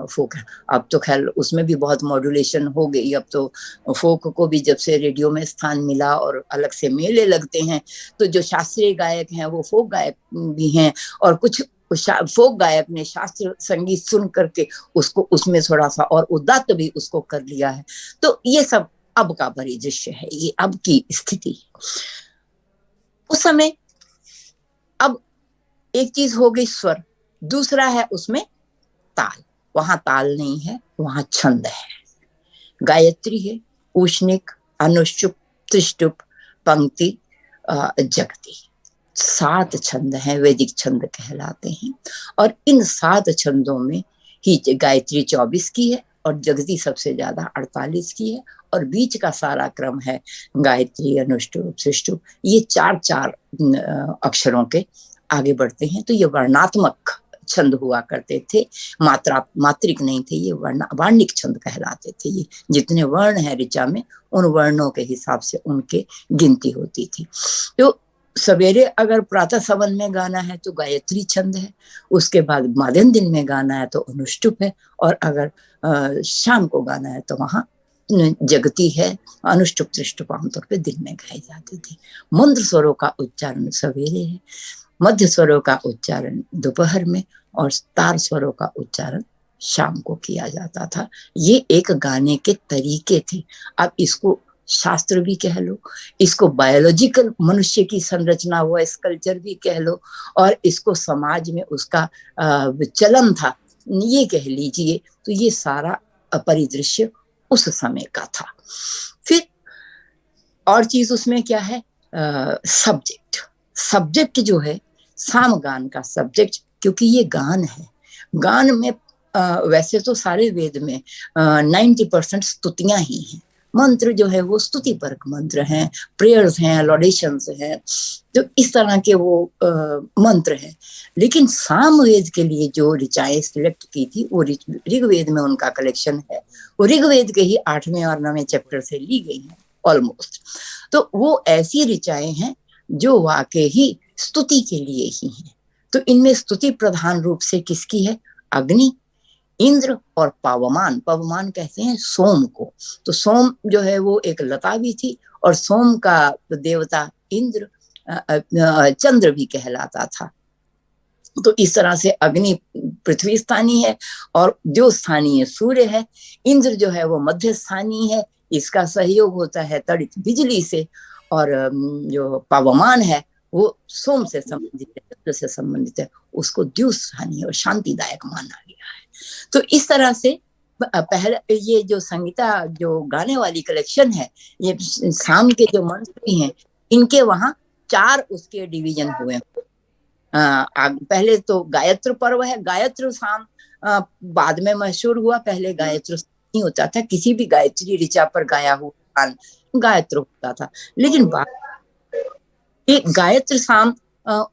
Speaker 1: फोक है, अब तो खैर उसमें भी बहुत मॉड्यूलेशन हो गई। अब तो फोक को भी जब से रेडियो में स्थान मिला और अलग से मेले लगते हैं, तो जो शास्त्रीय गायक हैं वो फोक गायक भी हैं, और कुछ फोक गायक ने शास्त्र संगीत सुन करके उसको उसमें थोड़ा सा और उदात्त भी उसको कर लिया है। तो ये सब अब का परिदृश्य है, ये अब की स्थिति। उस समय अब एक चीज हो गई स्वर, दूसरा है उसमें ताल। वहां ताल नहीं है, वहां छंद है, गायत्री है, उष्णिक, अनुष्चुप, त्रिष्टुप, पंक्ति, जगति। 7 छंद हैं, वैदिक छंद कहलाते हैं। और इन 7 छंदों में ही गायत्री 24 की है और जगति सबसे ज्यादा 48 की है। और बीच का सारा क्रम है गायत्री, अनुष्टुप, त्रिष्टुप, ये 4-4 अक्षरों के आगे बढ़ते हैं। तो ये वर्णात्मक छंद हुआ करते थे, मात्रिक नहीं थे, ये वर्णिक छंद कहलाते थे। ये जितने वर्ण है ऋचा में, उन वर्णों के हिसाब से उनके गिनती होती थी। तो सवेरे अगर प्रातः सवन में गाना है तो गायत्री छंद है, उसके बाद माध्यम दिन में गाना है तो अनुष्टुप है, और अगर शाम को गाना है तो वहां जगती है। अनुष्टुप त्रिष्टुप आमतौर पे दिन में गाए जाते थे। मंत्र स्वरों का उच्चारण सवेरे है, मध्य स्वरों का उच्चारण दोपहर में, और तार स्वरों का उच्चारण शाम को किया जाता था। ये एक गाने के तरीके थे। अब इसको शास्त्र भी कह लो, इसको बायोलॉजिकल मनुष्य की संरचना हुआ कल्चर भी कह लो, और इसको समाज में उसका चलन था ये कह लीजिए। तो ये सारा परिदृश्य उस समय का था। फिर और चीज उसमें क्या है, सब्जेक्ट जो है सामगान का सब्जेक्ट, क्योंकि ये गान है। गान में वैसे तो सारे वेद में 90% स्तुतियां ही हैं। मंत्र जो है वो स्तुति परक मंत्र हैं, प्रेयर्स हैं, लॉडेशंस हैं, तो इस तरह के वो मंत्र हैं। लेकिन सामवेद के लिए जो ऋचाएं सिलेक्ट की थी वो ऋग्वेद में उनका कलेक्शन है। वो ऋग्वेद के ही 8वें और 9वें चैप्टर से ली गई हैं ऑलमोस्ट। तो वो ऐसी ऋचाएं हैं जो वाकई ही स्तुति के लिए ही हैं। तो इनमें स्तुति प्रधान रूप से किसकी है, अग्नि, इंद्र और पावमान। पावमान कहते हैं सोम को। तो सोम जो है वो एक लता भी थी, और सोम का देवता इंद्र चंद्र भी कहलाता था। तो इस तरह से अग्नि पृथ्वी स्थानीय है और द्यो स्थानीय सूर्य है। इंद्र जो है वो मध्य स्थानीय है, इसका सहयोग होता है तड़ित बिजली से। और जो पावमान है वो सोम से संबंधित है, चंद्र से संबंधित है, उसको द्यु स्थानीय और शांतिदायक माना गया है। तो इस तरह से पहले ये जो संगीता जो गाने वाली कलेक्शन है, ये शाम के जो मंत्र भी हैं, इनके वहां 4 उसके डिवीजन हुए। पहले तो गायत्र पर्व है, गायत्र शाम बाद में मशहूर हुआ। पहले गायत्र नहीं होता था, किसी भी गायत्री ऋचा पर गाया हुआ गान गायत्र होता था। लेकिन बाद एक गायत्र शाम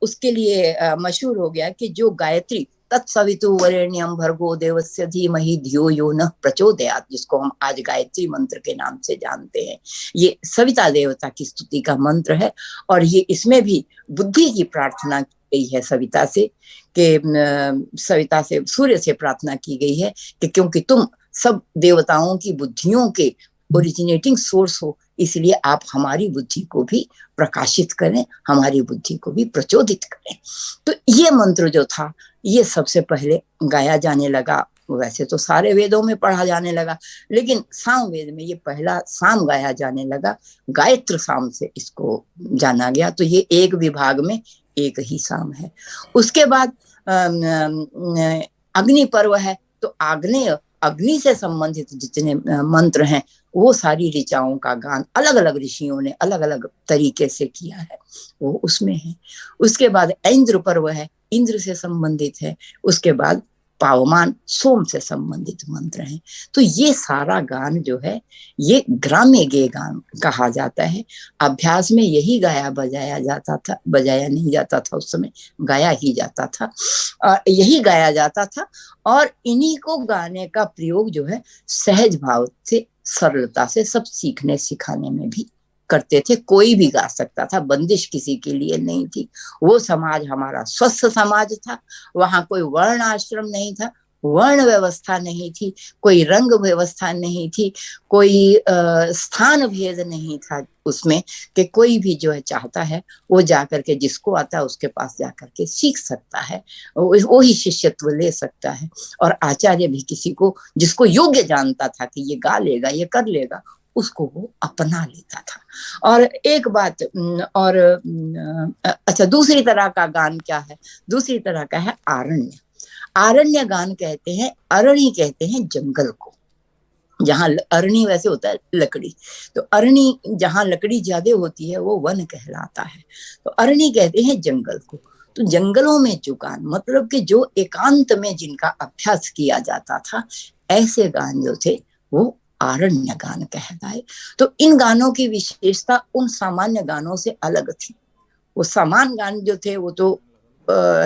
Speaker 1: उसके लिए मशहूर हो गया कि जो गायत्री तत्सवितु वरेण्यम भर्गो देवस्य धीमहि धियो यो नः प्रचोदयात्, जिसको हम आज गायत्री मंत्र के नाम से जानते हैं, ये सविता देवता की स्तुति का मंत्र है। और ये इसमें भी बुद्धि की प्रार्थना की गई है सविता से, कि सविता से सूर्य से प्रार्थना की गई है कि क्योंकि तुम सब देवताओं की बुद्धियों के ओरिजिनेटिंग सोर्स हो, इसलिए आप हमारी बुद्धि को भी प्रकाशित करें, हमारी बुद्धि को भी प्रचोदित करें। तो ये मंत्र जो था ये सबसे पहले गाया जाने लगा। वैसे तो सारे वेदों में पढ़ा जाने लगा, लेकिन साम वेद में ये पहला साम गाया जाने लगा। गायत्र साम से इसको जाना गया। तो ये एक विभाग में एक ही साम है। उसके बाद अग्नि पर्व है, तो आग्नेय अग्नि से संबंधित जितने मंत्र हैं वो सारी ऋचाओं का गान अलग अलग ऋषियों ने अलग अलग तरीके से किया है, वो उसमें है। उसके बाद इंद्र पर्व है, इंद्र से संबंधित है। उसके बाद पावमान सोम से संबंधित मंत्र हैं। तो ये सारा गान जो है ये ग्राम्य गेय गान कहा जाता है। अभ्यास में यही गाया बजाया जाता था, बजाया नहीं जाता था उस समय, गाया ही जाता था, यही गाया जाता था। और इन्हीं को गाने का प्रयोग जो है सहज भाव से, सरलता से सब सीखने सिखाने में भी करते थे। कोई भी गा सकता था, बंदिश किसी के लिए नहीं थी। वो समाज हमारा स्वस्थ समाज था, वहां कोई वर्ण आश्रम नहीं था, वर्ण व्यवस्था नहीं थी, कोई रंग व्यवस्था नहीं थी, कोई स्थान भेद नहीं था उसमें, कि कोई भी जो है चाहता है वो जाकर के जिसको आता है उसके पास जाकर के सीख सकता है, वो ही शिष्यत्व ले सकता है। और आचार्य भी किसी को जिसको योग्य जानता था कि ये गा लेगा, ये कर लेगा, उसको वो अपना लेता था। और एक बात और अच्छा, दूसरी तरह का गान क्या है, दूसरी तरह का है आरण्य। आरण्य गान कहते हैं, अरण्य कहते हैं जंगल को। जहाँ अरणी वैसे होता है लकड़ी, तो अरणी जहाँ लकड़ी ज्यादा होती है वो वन कहलाता है। तो अरणी कहते हैं जंगल को। तो जंगलों में जो गान, मतलब कि जो एकांत में जिनका अभ्यास किया जाता था, ऐसे गान जो थे वो आरण्य गान कहलाए। तो इन गानों की विशेषता उन सामान्य गानों से अलग थी। वो सामान्य गान जो थे वो तो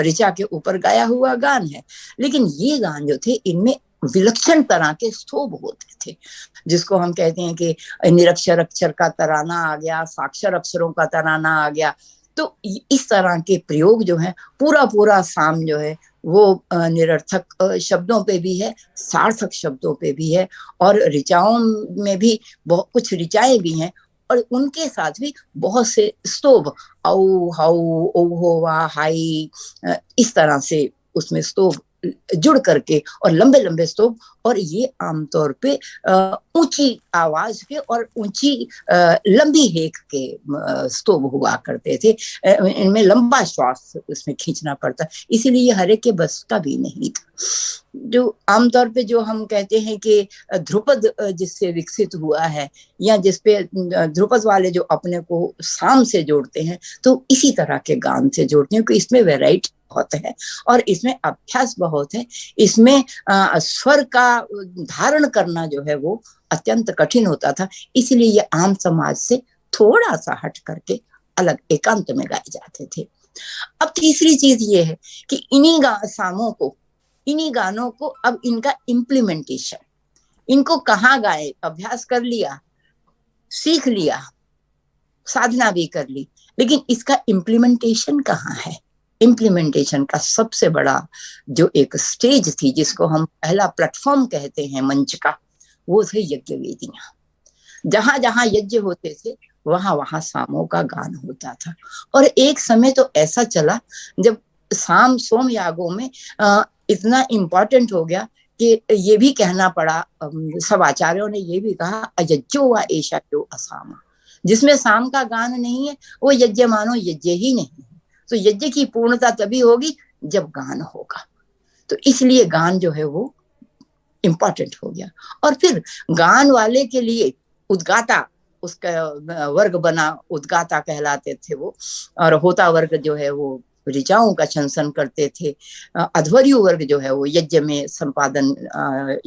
Speaker 1: ऋचा के ऊपर गाया हुआ गान है, लेकिन ये गान जो थे इनमें विलक्षण तरह के स्तोभ होते थे, जिसको हम कहते हैं कि निरक्षर अक्षर का तराना आ गया, साक्षर अक्षरों का तराना आ गया। तो इस तरह के प्रयोग जो है, पूरा पूरा साम जो है वो निरर्थक शब्दों पे भी है, सार्थक शब्दों पे भी है, और ऋचाओं में भी बहुत कुछ ऋचाएं भी हैं, और उनके साथ भी बहुत से स्तोभ, औ हाउ ओ हो वा हाई, इस तरह से उसमें स्तोभ जुड़ करके, और लंबे लंबे स्तोभ, और ये आमतौर पे ऊंची आवाज के और ऊंची लंबी हेक के स्तोभ हुआ करते थे। इनमें लंबा श्वास उसमें खींचना पड़ता, इसीलिए ये हर एक के बस का भी नहीं था। जो आमतौर पे जो हम कहते हैं कि ध्रुपद जिससे विकसित हुआ है, या जिसपे ध्रुपद वाले जो अपने को साम से जोड़ते हैं, तो इसी तरह के गान से जोड़ते हैं, क्योंकि इसमें वैरायटी बहुत है और इसमें अभ्यास बहुत है। इसमें स्वर का धारण करना जो है वो अत्यंत कठिन होता था, इसलिए ये आम समाज से थोड़ा सा हट करके अलग एकांत में गाए जाते थे। अब तीसरी चीज ये है कि इन्हीं सामों को, इन्हीं गानों को, अब इनका इम्प्लीमेंटेशन, इनको कहाँ गाए, अभ्यास कर लिया, सीख लिया, साधना भी कर ली, लेकिन इसका इम्प्लीमेंटेशन कहाँ है। इम्प्लीमेंटेशन का सबसे बड़ा जो एक स्टेज थी, जिसको हम पहला प्लेटफॉर्म कहते हैं मंच का, वो थे यज्ञ वेदियां। जहां जहां यज्ञ होते थे वहां वहां सामों का गान होता था। और एक समय तो ऐसा चला जब साम सोम यागों में इतना इम्पोर्टेंट हो गया कि ये भी कहना पड़ा, सब आचार्यों ने ये भी कहा, अयज्ञो व एषा जो असामा, जिसमें साम का गान नहीं है वो यज्ञ मानो यज्ञ ही नहीं है। तो यज्ञ की पूर्णता तभी होगी जब गान होगा। तो इसलिए गान जो है वो इम्पोर्टेंट हो गया। और फिर गान वाले के लिए उद्गाता, उसका वर्ग बना, उद्गाता कहलाते थे वो, और होता वर्ग जो है वो ऋचाओं का छंसन करते थे। अध्वर्यु वर्ग जो है वो यज्ञ में संपादन,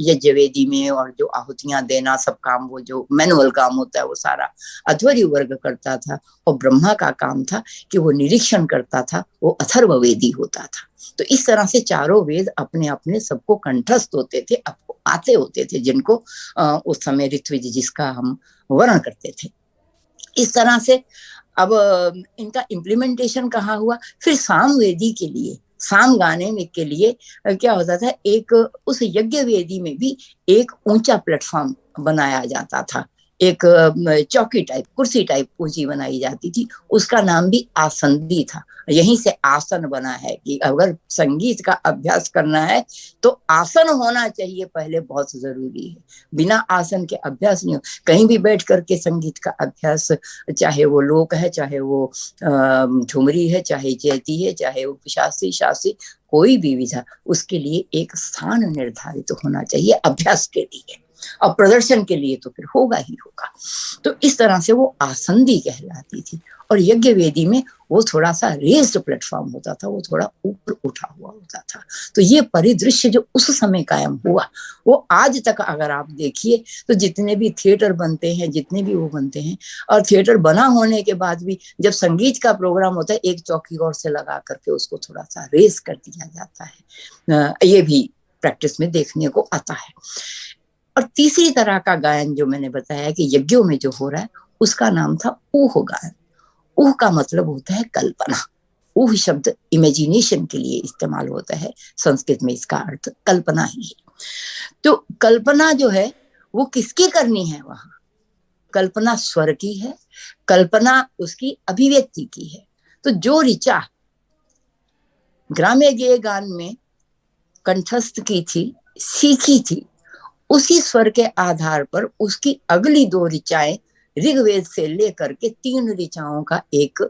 Speaker 1: यज्ञ वेदी में, और जो आहुतियां देना सब काम, वो जो मैनुअल काम होता है वो सारा अध्वर्यु वर्ग करता था। और ब्रह्मा का काम था कि वो निरीक्षण करता था, वो अथर्व वेदी होता था। तो इस तरह से चारों वेद अपने अपने सबको कंठस्थ होते थे, आपको आते होते थे, जिनको उस समय ऋत्विज जिसका हम वर्ण करते थे। इस तरह से अब इनका इम्प्लीमेंटेशन कहाँ हुआ, फिर साम वेदी के लिए, साम गाने में के लिए क्या होता था, एक उस यज्ञ वेदी में भी एक ऊंचा प्लेटफॉर्म बनाया जाता था, एक चौकी टाइप, कुर्सी टाइप ऊंची बनाई जाती थी, उसका नाम भी आसंदी था। यहीं से आसन बना है कि अगर संगीत का अभ्यास करना है तो आसन होना चाहिए पहले, बहुत जरूरी है। बिना आसन के अभ्यास नहीं हो। कहीं भी बैठ करके संगीत का अभ्यास, चाहे वो लोक है, चाहे वो ठुमरी है, चाहे चैती है, चाहे वो शास्त्री शास्त्री, कोई भी विधा, उसके लिए एक स्थान निर्धारित होना चाहिए अभ्यास के लिए, और प्रदर्शन के लिए तो फिर होगा ही होगा। तो इस तरह से वो आसंदी कहलाती थी। और यज्ञ वेदी में वो थोड़ा सा रेस्ड प्लेटफॉर्म होता था, वो थोड़ा ऊपर उठा हुआ होता था। तो ये परिदृश्य जो उस समय कायम हुआ, वो आज तक अगर आप देखिए तो जितने भी थिएटर बनते हैं, जितने भी वो बनते हैं, और थिएटर बना होने के बाद भी जब संगीत का प्रोग्राम होता है, एक चौकी और से लगा करके उसको थोड़ा सा रेस कर दिया जाता है। ये भी प्रैक्टिस में देखने को आता है। और तीसरी तरह का गायन जो मैंने बताया कि यज्ञों में जो हो रहा है, उसका नाम था ऊह गायन। ऊह का मतलब होता है कल्पना। ऊह शब्द इमेजिनेशन के लिए इस्तेमाल होता है, संस्कृत में इसका अर्थ कल्पना ही है। तो कल्पना जो है वो किसकी करनी है, वहां कल्पना स्वर की है, कल्पना उसकी अभिव्यक्ति की है। तो जो ऋचा ग्राम्य गेय गान में कंठस्थ की थी, सीखी थी, उसी स्वर के आधार पर उसकी अगली दो ऋचाएं ऋग्वेद से लेकर के 3 ऋचाओं का एक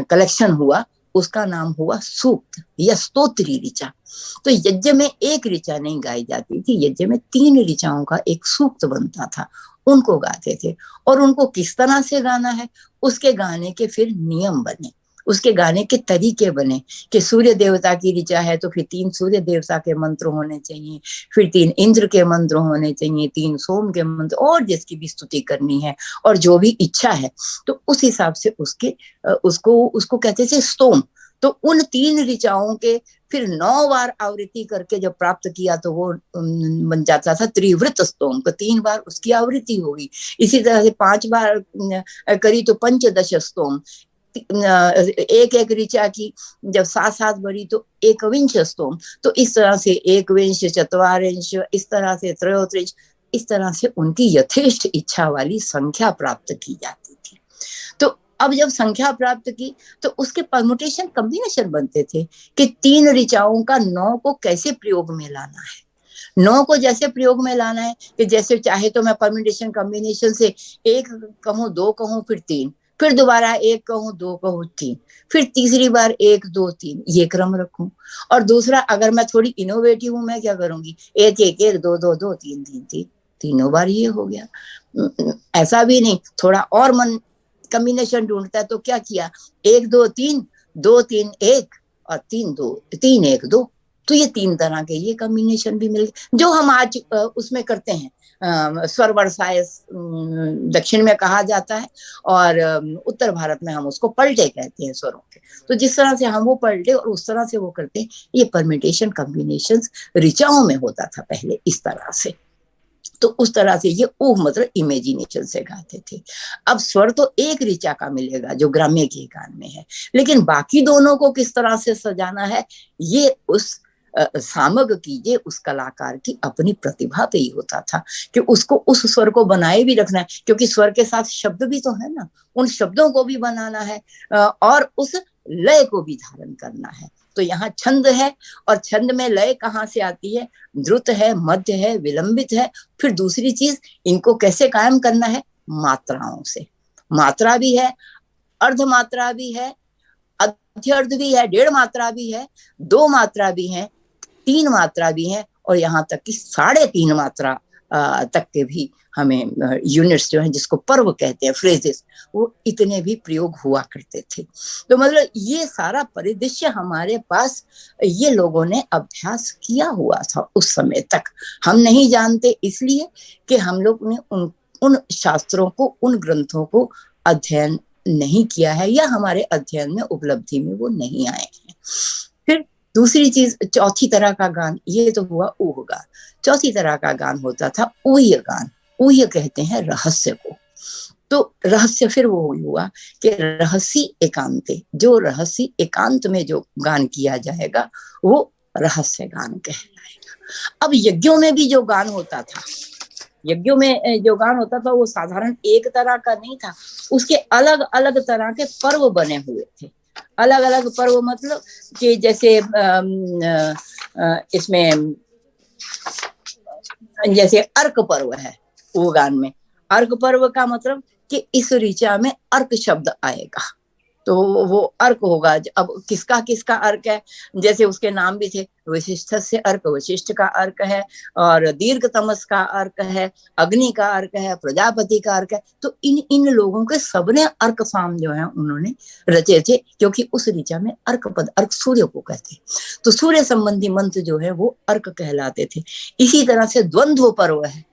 Speaker 1: कलेक्शन हुआ, उसका नाम हुआ सूक्त या स्तोत्री ऋचा। तो यज्ञ में एक ऋचा नहीं गाई जाती थी, यज्ञ में 3 ऋचाओं का एक सूक्त बनता था, उनको गाते थे। और उनको किस तरह से गाना है, उसके गाने के फिर नियम बने, उसके गाने के तरीके बने कि सूर्य देवता की ऋचा है तो फिर 3 सूर्य देवता के मंत्र होने चाहिए, फिर 3 इंद्र के मंत्र होने चाहिए, 3 सोम के मंत्र, और जिसकी भी स्तुति करनी है और जो भी इच्छा है, तो उस हिसाब से उसको कहते थे स्तोम। तो उन 3 ऋचाओं के फिर 9 बार आवृत्ति करके जब प्राप्त किया तो वो बन जाता था त्रिवृत स्तोम। तो 3 बार उसकी आवृत्ति होगी, इसी तरह से 5 बार करी तो पंचदश स्तोम, एक एक ऋचा की जब 7 बड़ी तो एकविंश स्तोम। तो इस तरह से एकविंश, चत्वारिंश, इस तरह से त्रयोत्रिंश, इस तरह से उनकी यथेष्ट इच्छा वाली संख्या प्राप्त की जाती थी। तो अब जब संख्या प्राप्त की तो उसके परमुटेशन कॉम्बिनेशन बनते थे कि 3 ऋचाओं का 9 को कैसे प्रयोग में लाना है। 9 को जैसे प्रयोग में लाना है कि जैसे चाहे तो मैं परम्यूटेशन कॉम्बिनेशन से 1 कहूँ, 2 कहूँ, फिर 3, फिर दोबारा 1 कहूँ, 2 कहूँ, 3, फिर तीसरी बार 1 2 3, ये क्रम रखूं। और दूसरा, अगर मैं थोड़ी इनोवेटिव हूं, मैं क्या करूंगी, 1 1 1 2 2 2 3 3 3, तीनों बार ये हो गया। ऐसा भी नहीं, थोड़ा और मन कॉम्बिनेशन ढूंढता है तो क्या किया, 1 2 3 2 3 1 और 3 2 3 1 2। तो ये 3 तरह के ये कॉम्बिनेशन भी मिल गए, जो हम आज उसमें करते हैं, स्वर वर्षाय दक्षिण में कहा जाता है, और उत्तर भारत में हम उसको पलटे कहते हैं स्वरों के। तो जिस तरह से हम वो पलटे और उस तरह से वो करते हैं, ये परम्यूटेशन कॉम्बिनेशंस ऋचाओं में होता था पहले इस तरह से। तो उस तरह से ये ऊह मतलब इमेजिनेशन से गाते थे। अब स्वर तो एक ऋचा का मिलेगा जो ग्राम्य के गान में है, लेकिन बाकी दोनों को किस तरह से सजाना है, ये उस सामग कीजिए उस कलाकार की अपनी प्रतिभा पे ही होता था कि उसको उस स्वर को बनाए भी रखना है, क्योंकि स्वर के साथ शब्द भी तो है ना, उन शब्दों को भी बनाना है और उस लय को भी धारण करना है। तो यहाँ छंद है, और छंद में लय कहाँ से आती है, द्रुत है, मध्य है, विलंबित है। फिर दूसरी चीज, इनको कैसे कायम करना है, मात्राओं से। मात्रा भी है, अर्ध मात्रा भी है, अध्यर्ध भी है, 1.5 मात्रा भी है, 2 मात्रा भी है, 3 मात्रा भी है, और यहाँ तक कि 3.5 मात्रा तक के भी हमें यूनिट्स जो हैं, जिसको पर्व कहते हैं, फ्रेजेस, वो इतने भी प्रयोग हुआ करते थे। तो मतलब ये सारा परिदृश्य हमारे पास ये लोगों ने अभ्यास किया हुआ था उस समय तक। हम नहीं जानते इसलिए कि हम लोग ने उन शास्त्रों को, उन ग्रंथों को अध्ययन नहीं किया है, या हमारे अध्ययन में उपलब्धि में वो नहीं आए हैं। फिर दूसरी चीज, चौथी तरह का गान, ये तो हुआ ऊह गान। चौथी तरह का गान होता था ऊह्य गान। ऊह्य कहते हैं रहस्य को। तो रहस्य फिर वो हुआ कि रहस्य एकांते, जो रहस्य एकांत में जो गान किया जाएगा वो रहस्य गान कहलाएगा। अब यज्ञों में भी जो गान होता था, यज्ञों में जो गान होता था वो साधारण एक तरह का नहीं था, उसके अलग अलग तरह के पर्व बने हुए थे। अलग अलग पर्व मतलब कि जैसे इसमें जैसे अर्क पर्व है, वो गान में अर्क पर्व का मतलब कि इस ऋचा में अर्क शब्द आएगा, तो वो अर्क होगा। अब किसका किसका अर्क है, जैसे उसके नाम भी थे, वशिष्ठ से अर्क, वशिष्ठ का अर्क है, और दीर्घतमस का अर्क है, अग्नि का अर्क है, प्रजापति का अर्क है। तो इन लोगों के सबने अर्क साम जो है उन्होंने रचे थे, क्योंकि उस ऋचा में अर्क पद, अर्क सूर्य को कहते हैं, तो सूर्य संबंधी मंत्र जो है वो अर्क कहलाते थे। इसी तरह से द्वंद्व पर्व है,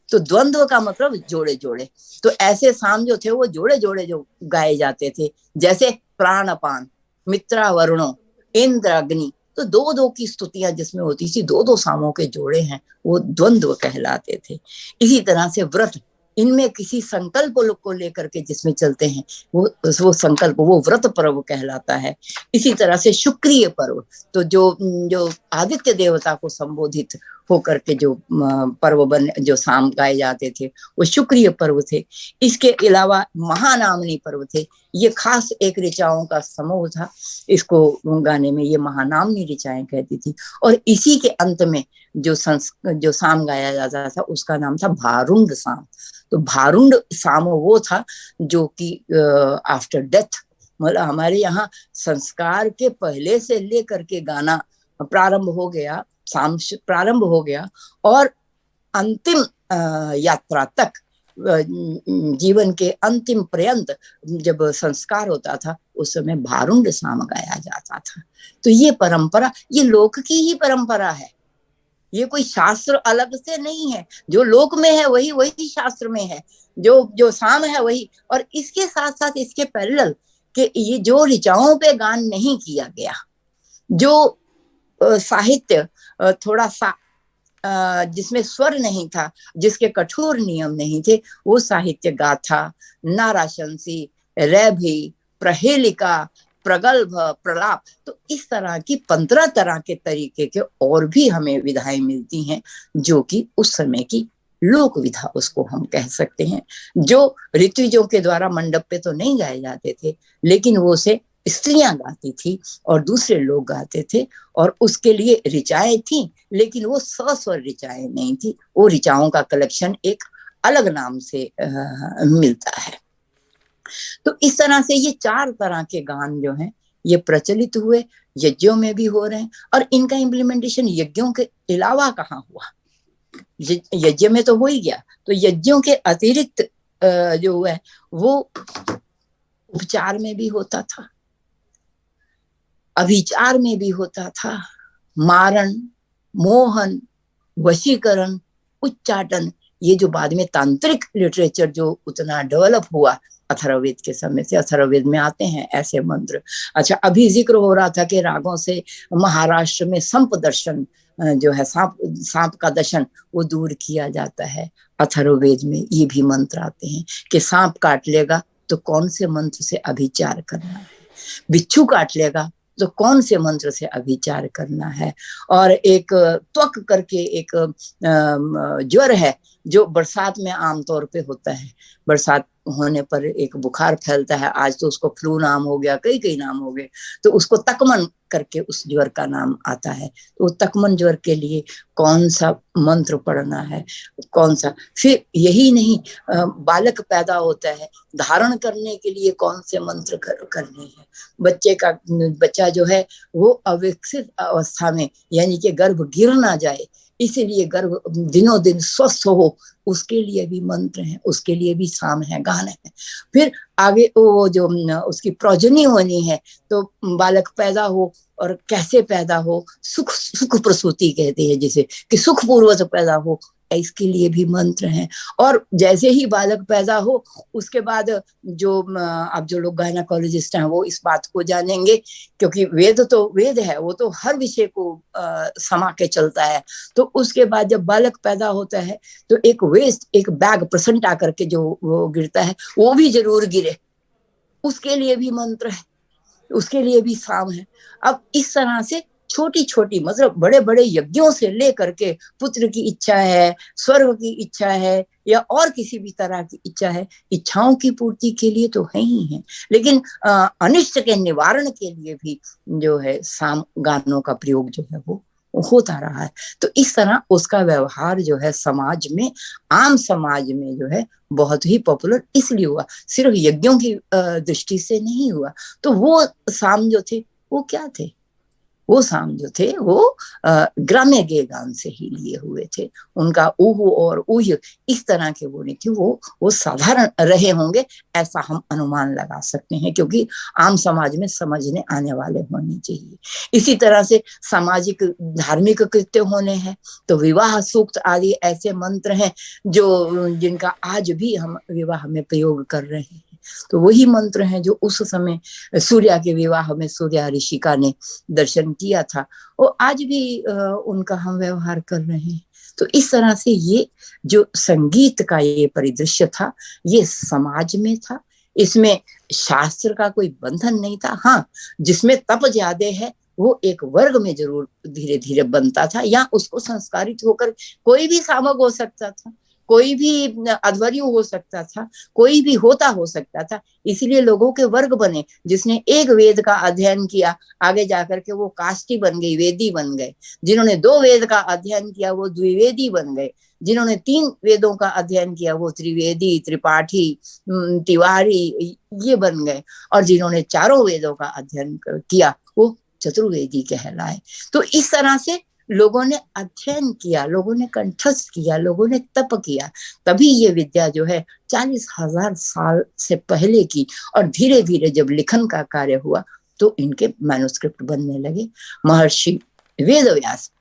Speaker 1: तो द्वंद्व का मतलब जोड़े जोड़े, तो ऐसे साम जो थे वो जोड़े जोड़े जो गाए जाते थे, जैसे प्राण अपान, मित्रा वरुणो, इंद्र अग्नि, तो 2-2 की स्तुतियां जिसमें होती थी, 2-2 सामों के जोड़े हैं, वो द्वंद्व कहलाते थे। इसी तरह से व्रत, इनमें किसी संकल्प को लेकर के जिसमें चलते हैं, वो संकल्प, वो व्रत पर्व कहलाता है। इसी तरह से शुक्रिय पर्व, तो जो आदित्य देवता को संबोधित होकर के जो पर्व जो साम गाए जाते थे वो शुक्रिय पर्व थे। इसके अलावा महानामनी पर्व थे, ये खास एक ऋचाओं का समूह था, इसको गाने में ये महानामनी ऋचाएं कहती थी। और इसी के अंत में जो साम गाया जाता था उसका नाम था भारुंड साम। तो भारुंड साम वो था जो कि आफ्टर डेथ मतलब हमारे यहाँ संस्कार के पहले से लेकर के गाना प्रारंभ हो गया, साम प्रारंभ हो गया, और अंतिम यात्रा तक, जीवन के अंतिम पर्यंत जब संस्कार होता था उस समय भारुंड साम गाया जाता था। तो ये परंपरा, ये लोक की ही परंपरा है, ये कोई शास्त्र अलग से नहीं है। जो लोक में है वही वही शास्त्र में है, जो जो साम है वही। और इसके साथ साथ इसके पैरेलल कि ये जो ऋचाओं पे गान नहीं किया गया, जो साहित्य थोड़ा सा जिसमें स्वर नहीं था, जिसके कठोर नियम नहीं थे, वो साहित्य गाथा, नाराशंसी, रैभी, प्रहेलिका, प्रगल्भ, प्रलाप, तो इस तरह की 15 तरह के तरीके के और भी हमें विधाएं मिलती हैं, जो कि उस समय की लोक विधा उसको हम कह सकते हैं, जो ऋतुजों के द्वारा मंडप पे तो नहीं गाए जाते थे, लेकिन वो से स्त्रियां गाती थी और दूसरे लोग गाते थे, और उसके लिए ऋचाएं थी, लेकिन वो सस्वर ऋचाएं नहीं थी, वो ऋचाओं का कलेक्शन एक अलग नाम से मिलता है। तो इस तरह से ये 4 तरह के गान जो हैं ये प्रचलित हुए, यज्ञों में भी हो रहे हैं, और इनका इम्प्लीमेंटेशन यज्ञों के अलावा कहाँ हुआ, यज्ञ में तो हो ही गया, तो यज्ञों के अतिरिक्त जो है वो उपचार में भी होता था, अभिचार में भी होता था, मारण, मोहन, वशीकरण, उच्चाटन, ये जो बाद में तांत्रिक लिटरेचर जो उतना डेवलप हुआ अथर्ववेद के समय से, अथर्ववेद में आते हैं ऐसे मंत्र। अच्छा, अभी जिक्र हो रहा था कि रागों से महाराष्ट्र में संप दर्शन जो है, सांप का दर्शन वो दूर किया जाता है। अथर्ववेद में ये भी मंत्र आते हैं कि सांप काट लेगा तो कौन से मंत्र से अभिचार करना है, बिच्छू काट लेगा तो कौन से मंत्र से अभिचार करना है। और एक त्वक करके एक ज्वर है जो बरसात में आमतौर पे होता है, बरसात होने पर एक बुखार फैलता है, आज तो उसको फ्लू नाम हो गया, कई कई नाम हो गए, तो उसको तकमन करके उस ज्वर का नाम आता है। तो तकमन ज्वर के लिए कौन सा मंत्र पढ़ना है, कौन सा, फिर यही नहीं, बालक पैदा होता है, धारण करने के लिए कौन से मंत्र करने हैं, बच्चा जो है वो अविकसित अवस्था में, यानी कि गर्भ गिर ना जाए, इसीलिए गर्भ दिनों दिन स्वस्थ हो, उसके लिए भी मंत्र हैं, उसके लिए भी साम है, गान है। फिर आगे वो जो उसकी प्रोजनी होनी है, तो बालक पैदा हो और कैसे पैदा हो, सुख प्रसूति कहते हैं जिसे, कि सुख पूर्वक पैदा हो, इसके लिए भी मंत्र हैं। और जैसे ही बालक पैदा हो उसके बाद जो अब जो लोग गायनाकोलॉजिस्ट हैं वो इस बात को जानेंगे, क्योंकि वेद तो वेद है, वो तो हर विषय को समा के चलता है। तो उसके बाद जब बालक पैदा होता है तो एक वेस्ट, एक बैग प्रेजेंट करके जो वो गिरता है, वो भी जरूर गिरे, उसके लिए भी मंत्र है, उसके लिए भी साम है। अब इस तरह से छोटी छोटी, मतलब बड़े बड़े यज्ञों से लेकर के पुत्र की इच्छा है, स्वर्ग की इच्छा है, या और किसी भी तरह की इच्छा है, इच्छाओं की पूर्ति के लिए तो है ही है, लेकिन अनिष्ट के निवारण के लिए भी जो है साम गानों का प्रयोग जो है वो होता रहा है। तो इस तरह उसका व्यवहार जो है समाज में, आम समाज में जो है बहुत ही पॉपुलर इसलिए हुआ, सिर्फ यज्ञों की दृष्टि से नहीं हुआ। तो वो साम जो थे वो क्या थे, वो साम जो थे वो ग्राम्य गेय गान से ही लिए हुए थे। उनका ऊह और ऊह इस तरह के वो नहीं थे, वो साधारण रहे होंगे ऐसा हम अनुमान लगा सकते हैं, क्योंकि आम समाज में समझने आने वाले होने चाहिए। इसी तरह से सामाजिक धार्मिक कृत्य होने हैं तो विवाह सूक्त आदि ऐसे मंत्र हैं जो जिनका आज भी हम विवाह में प्रयोग कर रहे हैं। तो वही मंत्र हैं जो उस समय सूर्या के विवाह में सूर्या ऋषिका ने दर्शन किया था, वो आज भी उनका हम व्यवहार कर रहे हैं। तो इस तरह से ये जो संगीत का ये परिदृश्य था, ये समाज में था, इसमें शास्त्र का कोई बंधन नहीं था। हाँ, जिसमें तप ज्यादा है वो एक वर्ग में जरूर धीरे धीरे बनता था, या उसको संस्कारित होकर कोई भी सामक हो सकता था, कोई भी अध्वर्यु हो सकता था, कोई भी होता हो सकता था, इसलिए लोगों के वर्ग बने। जिसने एक वेद का अध्ययन किया आगे जाकर के वो काष्टी बन गई, वेदी बन गए। जिन्होंने 2 वेद का अध्ययन किया वो द्विवेदी बन गए। जिन्होंने 3 वेदों का अध्ययन किया वो त्रिवेदी, त्रिपाठी, तिवारी ये बन गए। और जिन्होंने 4 वेदों का अध्ययन किया वो चतुर्वेदी कहलाए। तो इस तरह से लोगों ने अध्ययन किया, लोगों ने कंठस्थ किया, लोगों ने तप किया, तभी ये विद्या जो है 40,000 साल से पहले की। और धीरे धीरे जब लिखन का कार्य हुआ तो इनके मैन्युस्क्रिप्ट बनने लगे। महर्षि वेदव्यास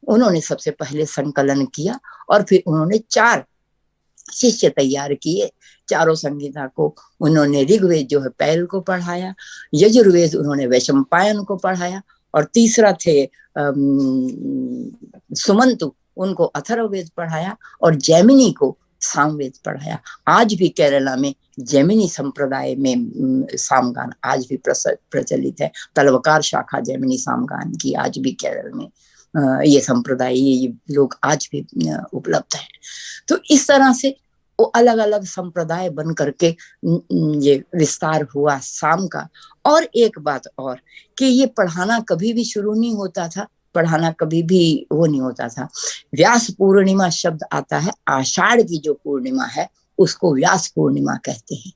Speaker 1: उन्होंने सबसे पहले संकलन किया और फिर उन्होंने 4 शिष्य तैयार किए। चारों संगीता को उन्होंने ऋग्वेद जो है पैल को पढ़ाया, यजुर्वेद उन्होंने वैशंपायन को पढ़ाया, और तीसरा थे सुमंतु, उनको अथर्ववेद पढ़ाया, और जैमिनी को सामवेद पढ़ाया। आज भी केरला में जैमिनी संप्रदाय में सामगान आज भी प्रचलित है। तलवकार शाखा जैमिनी सामगान की आज भी केरल में ये संप्रदाय, ये लोग आज भी उपलब्ध है। तो इस तरह से वो अलग अलग संप्रदाय बन करके ये विस्तार हुआ साम का। और एक बात और कि ये पढ़ाना कभी भी शुरू नहीं होता था, पढ़ाना कभी भी वो नहीं होता था। व्यास पूर्णिमा शब्द आता है, आषाढ़ की जो पूर्णिमा है उसको व्यास पूर्णिमा कहते हैं।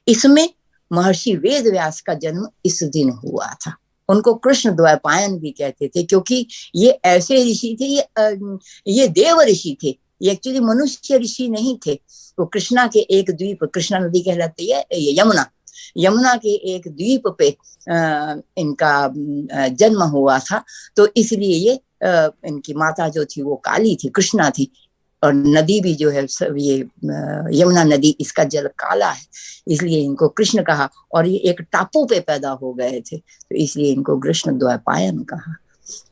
Speaker 1: इसमें महर्षि वेद व्यास का जन्म इस दिन हुआ था। उनको कृष्ण द्वैपायन भी कहते थे, क्योंकि ये ऐसे ऋषि थे, ये देव ऋषि थे, ये एक्चुअली मनुष्य ऋषि नहीं थे। वो कृष्णा के एक द्वीप, कृष्णा नदी कहलाती है यमुना, यमुना के एक द्वीप पे इनका जन्म हुआ था। तो इसलिए ये इनकी माता जो थी वो काली थी, कृष्णा थी, और नदी भी जो है ये यमुना नदी, इसका जल काला है, इसलिए इनको कृष्ण कहा। और ये एक टापू पे पैदा हो गए थे, तो इसलिए इनको कृष्ण द्वैपायन कहा।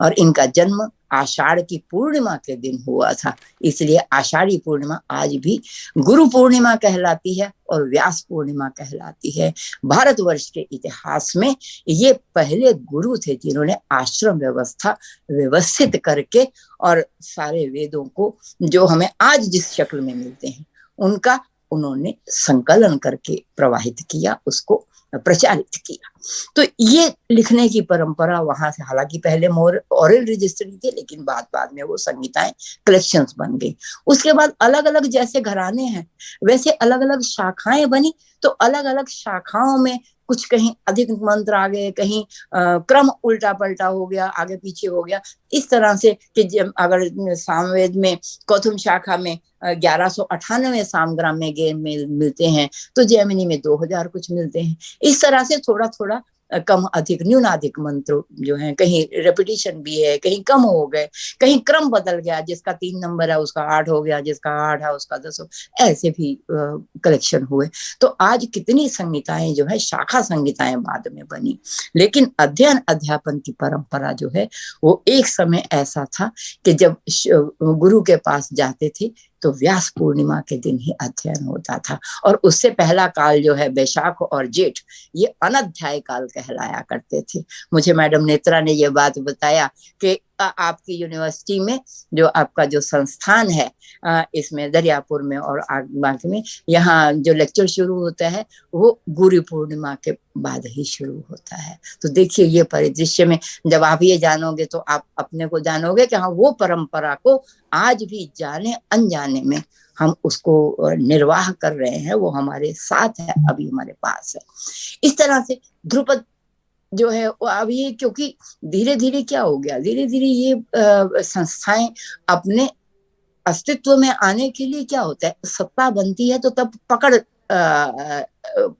Speaker 1: और इनका जन्म आषाढ़ की पूर्णिमा के दिन हुआ था, इसलिए आषाढ़ी पूर्णिमा आज भी गुरु पूर्णिमा कहलाती है और व्यास पूर्णिमा कहलाती है। भारतवर्ष के इतिहास में ये पहले गुरु थे जिन्होंने आश्रम व्यवस्था व्यवस्थित करके और सारे वेदों को जो हमें आज जिस शक्ल में मिलते हैं उनका उन्होंने संकलन करके प्रवाहित किया, उसको प्रचारित किया। तो ये लिखने की परंपरा वहां से, हालांकि पहले मोर ओरल रजिस्ट्री थे, लेकिन बाद में वो संहिताएं कलेक्शंस बन गई। उसके बाद अलग अलग जैसे घराने हैं वैसे अलग अलग शाखाएं बनी। तो अलग अलग शाखाओं में कुछ कहीं अधिक मंत्र आ गए, कहीं क्रम उल्टा पलटा हो गया, आगे पीछे हो गया। इस तरह से कि जब अगर सामवेद में कौथुम शाखा में 1198 सामग्राम में गे मिलते हैं, तो जैमिनी में 2000 कुछ मिलते हैं। इस तरह से थोड़ा थोड़ा कम अधिक न्यूनाधिक मंत्र जो है, कहीं रेपिटेशन भी है, कहीं कम हो गए, कहीं क्रम बदल गया, जिसका 3 नंबर है उसका 8 हो गया, जिसका 8 है उसका 10 हो, ऐसे भी कलेक्शन हुए। तो आज कितनी संहिताएं जो है शाखा संहिताएं बाद में बनी, लेकिन अध्ययन अध्यापन की परंपरा जो है वो एक समय ऐसा था कि जब गुरु के पास जाते थे तो व्यास पूर्णिमा के दिन ही अध्ययन होता था। और उससे पहला काल जो है बैशाख और जेठ, ये अनध्याय काल कहलाया करते थे। मुझे मैडम नेत्रा ने ये बात बताया कि आपकी यूनिवर्सिटी में जो आपका जो संस्थान है इसमें दरियापुर में और बाकी में, यहाँ जो लेक्चर शुरू होता है वो गुरु पूर्णिमा के बाद ही शुरू होता है। तो देखिए ये परिदृश्य में जब आप ये जानोगे तो आप अपने को जानोगे कि हाँ वो परंपरा को आज भी जाने अनजाने में हम उसको निर्वाह कर रहे हैं, वो हमारे साथ है, अभी हमारे पास है। इस तरह से ध्रुपद जो है अब ये, क्योंकि धीरे धीरे क्या हो गया, धीरे धीरे ये संस्थाएं अपने अस्तित्व में आने के लिए क्या होता है, सत्ता बनती है तो तब पकड़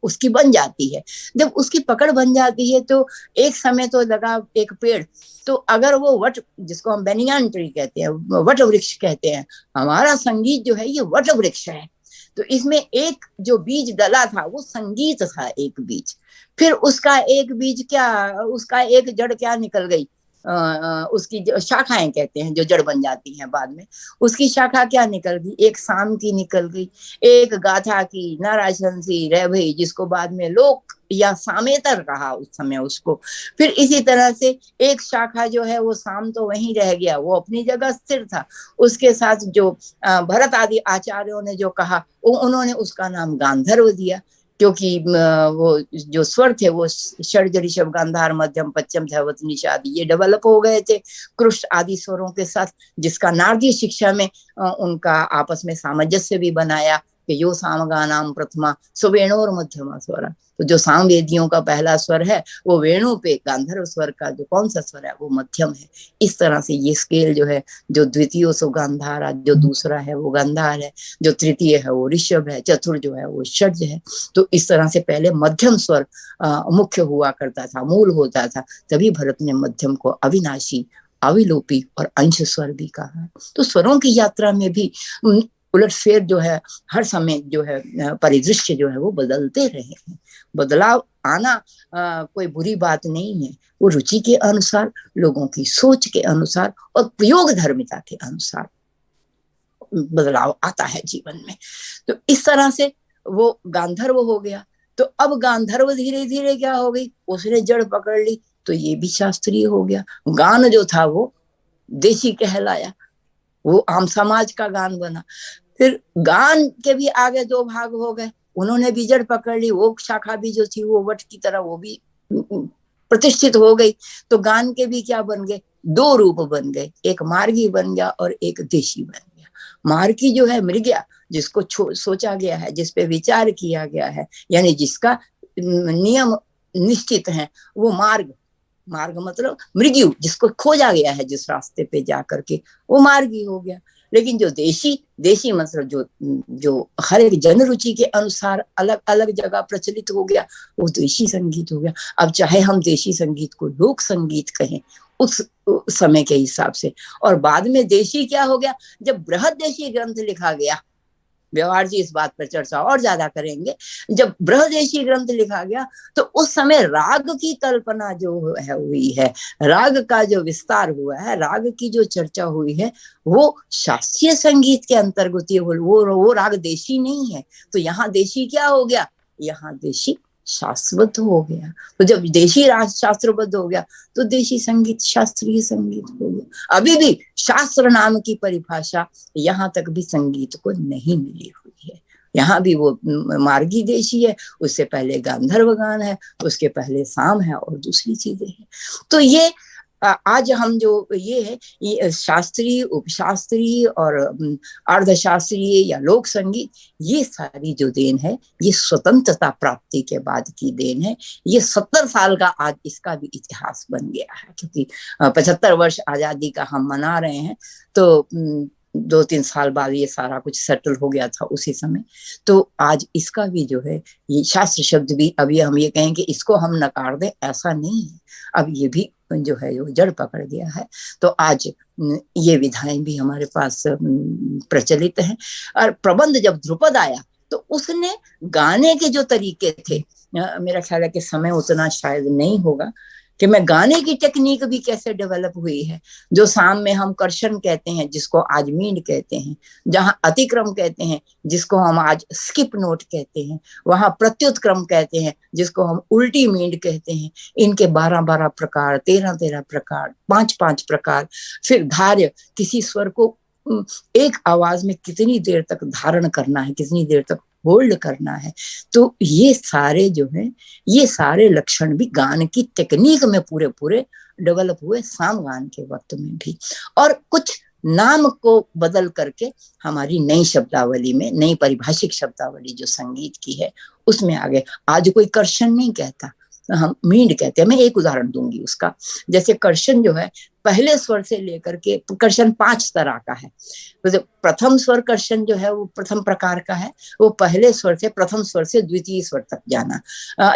Speaker 1: उसकी बन जाती है। जब उसकी पकड़ बन जाती है तो एक समय तो लगा एक पेड़, तो अगर वो वट, जिसको हम बेनियान ट्री कहते हैं, वट वृक्ष कहते हैं, हमारा संगीत जो है ये वट वृक्ष है। तो इसमें एक जो बीज डला था वो संगीत था, एक बीज। फिर उसका एक बीज क्या, उसका एक जड़ क्या निकल गई, उसकी जो शाखाएं कहते हैं, जो जड़ बन जाती हैं बाद में, उसकी शाखा क्या निकल गई, एक साम की निकल गई, एक गाथा की, नाराशंसी रह भई, जिसको बाद में लोक या सामेतर कहा उस समय उसको। फिर इसी तरह से एक शाखा जो है वो साम तो वहीं रह गया, वो अपनी जगह स्थिर था। उसके साथ जो भरत आदि आचार्यों ने जो कहा, उन्होंने उसका नाम गांधर्व दिया, क्योंकि वो जो स्वर थे वो षड्ज ऋषभ गांधार मध्यम पश्चिम धैवत निषाद ये डेवलप हो गए थे कृष्ण आदि स्वरों के साथ, जिसका नारदीय शिक्षा में उनका आपस में सामंजस्य भी बनाया कि यो सामगानाम प्रथमा सुवेणोर मध्यमा स्वर। तो जो साम वेदियों का पहला स्वर है वो वेणु पे, गांधर्व स्वर का जो कौन सा स्वर है वो मध्यम है। इस तरह से ये स्केल जो है, जो द्वितीय सो गांधार, जो दूसरा है वो गांधार है, जो तृतीय है वो ऋषभ है, चतुर्थ जो है वो षड्ज है। तो इस तरह से पहले मध्यम स्वर मुख्य हुआ करता था, मूल होता था, तभी भरत ने मध्यम को अविनाशी, अविलोपी और अंश स्वर भी कहा है। तो स्वरों की यात्रा में भी उलटफेर जो है, हर समय जो है परिदृश्य जो है वो बदलते रहे हैं। बदलाव आना कोई बुरी बात नहीं है, वो रुचि के अनुसार, लोगों की सोच के अनुसार और प्रयोग धर्मिता के अनुसार बदलाव आता है जीवन में। तो इस तरह से वो गांधर्व हो गया। तो अब गांधर्व धीरे धीरे क्या हो गई, उसने जड़ पकड़ ली, तो ये भी शास्त्रीय हो गया। गान जो था वो देशी कहलाया, वो आम समाज का गान बना। फिर गान के भी आगे दो भाग हो गए, उन्होंने भी जड़ पकड़ ली, वो शाखा भी जो थी वो वट की तरह वो भी प्रतिष्ठित हो गई। तो गान के भी क्या बन गए, दो रूप बन गए, एक मार्गी बन गया और एक देशी बन गया। मार्गी जो है मृग्या, जिसको सोचा गया है, जिसपे विचार किया गया है, यानी जिसका नियम निश्चित है, वो मार्ग, मार्ग मतलब मृग्यु, जिसको खोजा गया है जिस रास्ते पे जा करके, वो मार्गी हो गया। लेकिन जो देशी, देशी मतलब जो हर एक जन रुचि के अनुसार अलग अलग जगह प्रचलित हो गया, वो देशी संगीत हो गया। अब चाहे हम देशी संगीत को लोक संगीत कहें उस समय के हिसाब से, और बाद में देशी क्या हो गया, जब बृहद देशी ग्रंथ लिखा गया, व्यवहार जी इस बात पर चर्चा और ज्यादा करेंगे, जब बृहदेशी ग्रंथ लिखा गया तो उस समय राग की कल्पना जो है हुई है, राग का जो विस्तार हुआ है, राग की जो चर्चा हुई है, वो शास्त्रीय संगीत के अंतर्गत वो राग देशी नहीं है। तो यहाँ देशी क्या हो गया, यहाँ देशी शास्त्रबद्ध हो गया। तो जब देशी शास्त्रबद्ध हो गया तो देशी संगीत शास्त्रीय संगीत हो गया। अभी भी शास्त्र नाम की परिभाषा यहाँ तक भी संगीत को नहीं मिली हुई है। यहाँ भी वो मार्गी देशी है, उससे पहले गांधर्व गान है, उसके पहले साम है और दूसरी चीजें हैं। तो ये आज हम जो ये है, ये शास्त्रीय, उपशास्त्रीय और अर्धशास्त्रीय या लोक संगीत, ये सारी जो देन है ये स्वतंत्रता प्राप्ति के बाद की देन है। ये 70 साल का आज इसका भी इतिहास बन गया है, क्योंकि 75 वर्ष आजादी का हम मना रहे हैं। तो 2-3 साल बाद ये सारा कुछ सेटल हो गया था उसी समय। तो आज इसका भी जो है ये शास्त्र शब्द भी, अभी हम ये कहें कि इसको हम नकार दें, ऐसा नहीं है। अब ये भी जो है वो जड़ पकड़ गया है। तो आज ये विधाएं भी हमारे पास प्रचलित हैं। और प्रबंध जब ध्रुपद आया तो उसने गाने के जो तरीके थे, मेरा ख्याल है कि समय उतना शायद नहीं होगा कि मैं गाने की टेक्निक भी कैसे डेवलप हुई है। जो साम में हम कर्षण कहते हैं, जिसको आज मींड कहते हैं, जहाँ अतिक्रम कहते हैं, जिसको हम आज स्किप नोट कहते हैं, वहां प्रत्युत क्रम कहते हैं, जिसको हम उल्टी मींड कहते हैं। इनके 12-12 प्रकार, 13-13 प्रकार, 5-5 प्रकार। फिर धार्य, किसी स्वर को एक आवाज में कितनी देर तक धारण करना है, कितनी देर तक होल्ड करना है। तो ये सारे जो है, ये सारे लक्षण भी गान की टेक्निक में पूरे पूरे डेवलप हुए साम गान के वक्त में भी। और कुछ नाम को बदल करके हमारी नई शब्दावली में, नई परिभाषिक शब्दावली जो संगीत की है उसमें आ गए। आज कोई कर्षण नहीं कहता, हम मींड कहते हैं। मैं एक उदाहरण दूंगी उसका। जैसे कर्षण जो है, पहले स्वर से लेकर के, कर्षण 5 तरह का है। तो प्रथम स्वर कर्षण जो है वो प्रथम प्रकार का है, वो पहले स्वर से, प्रथम स्वर से द्वितीय स्वर तक जाना।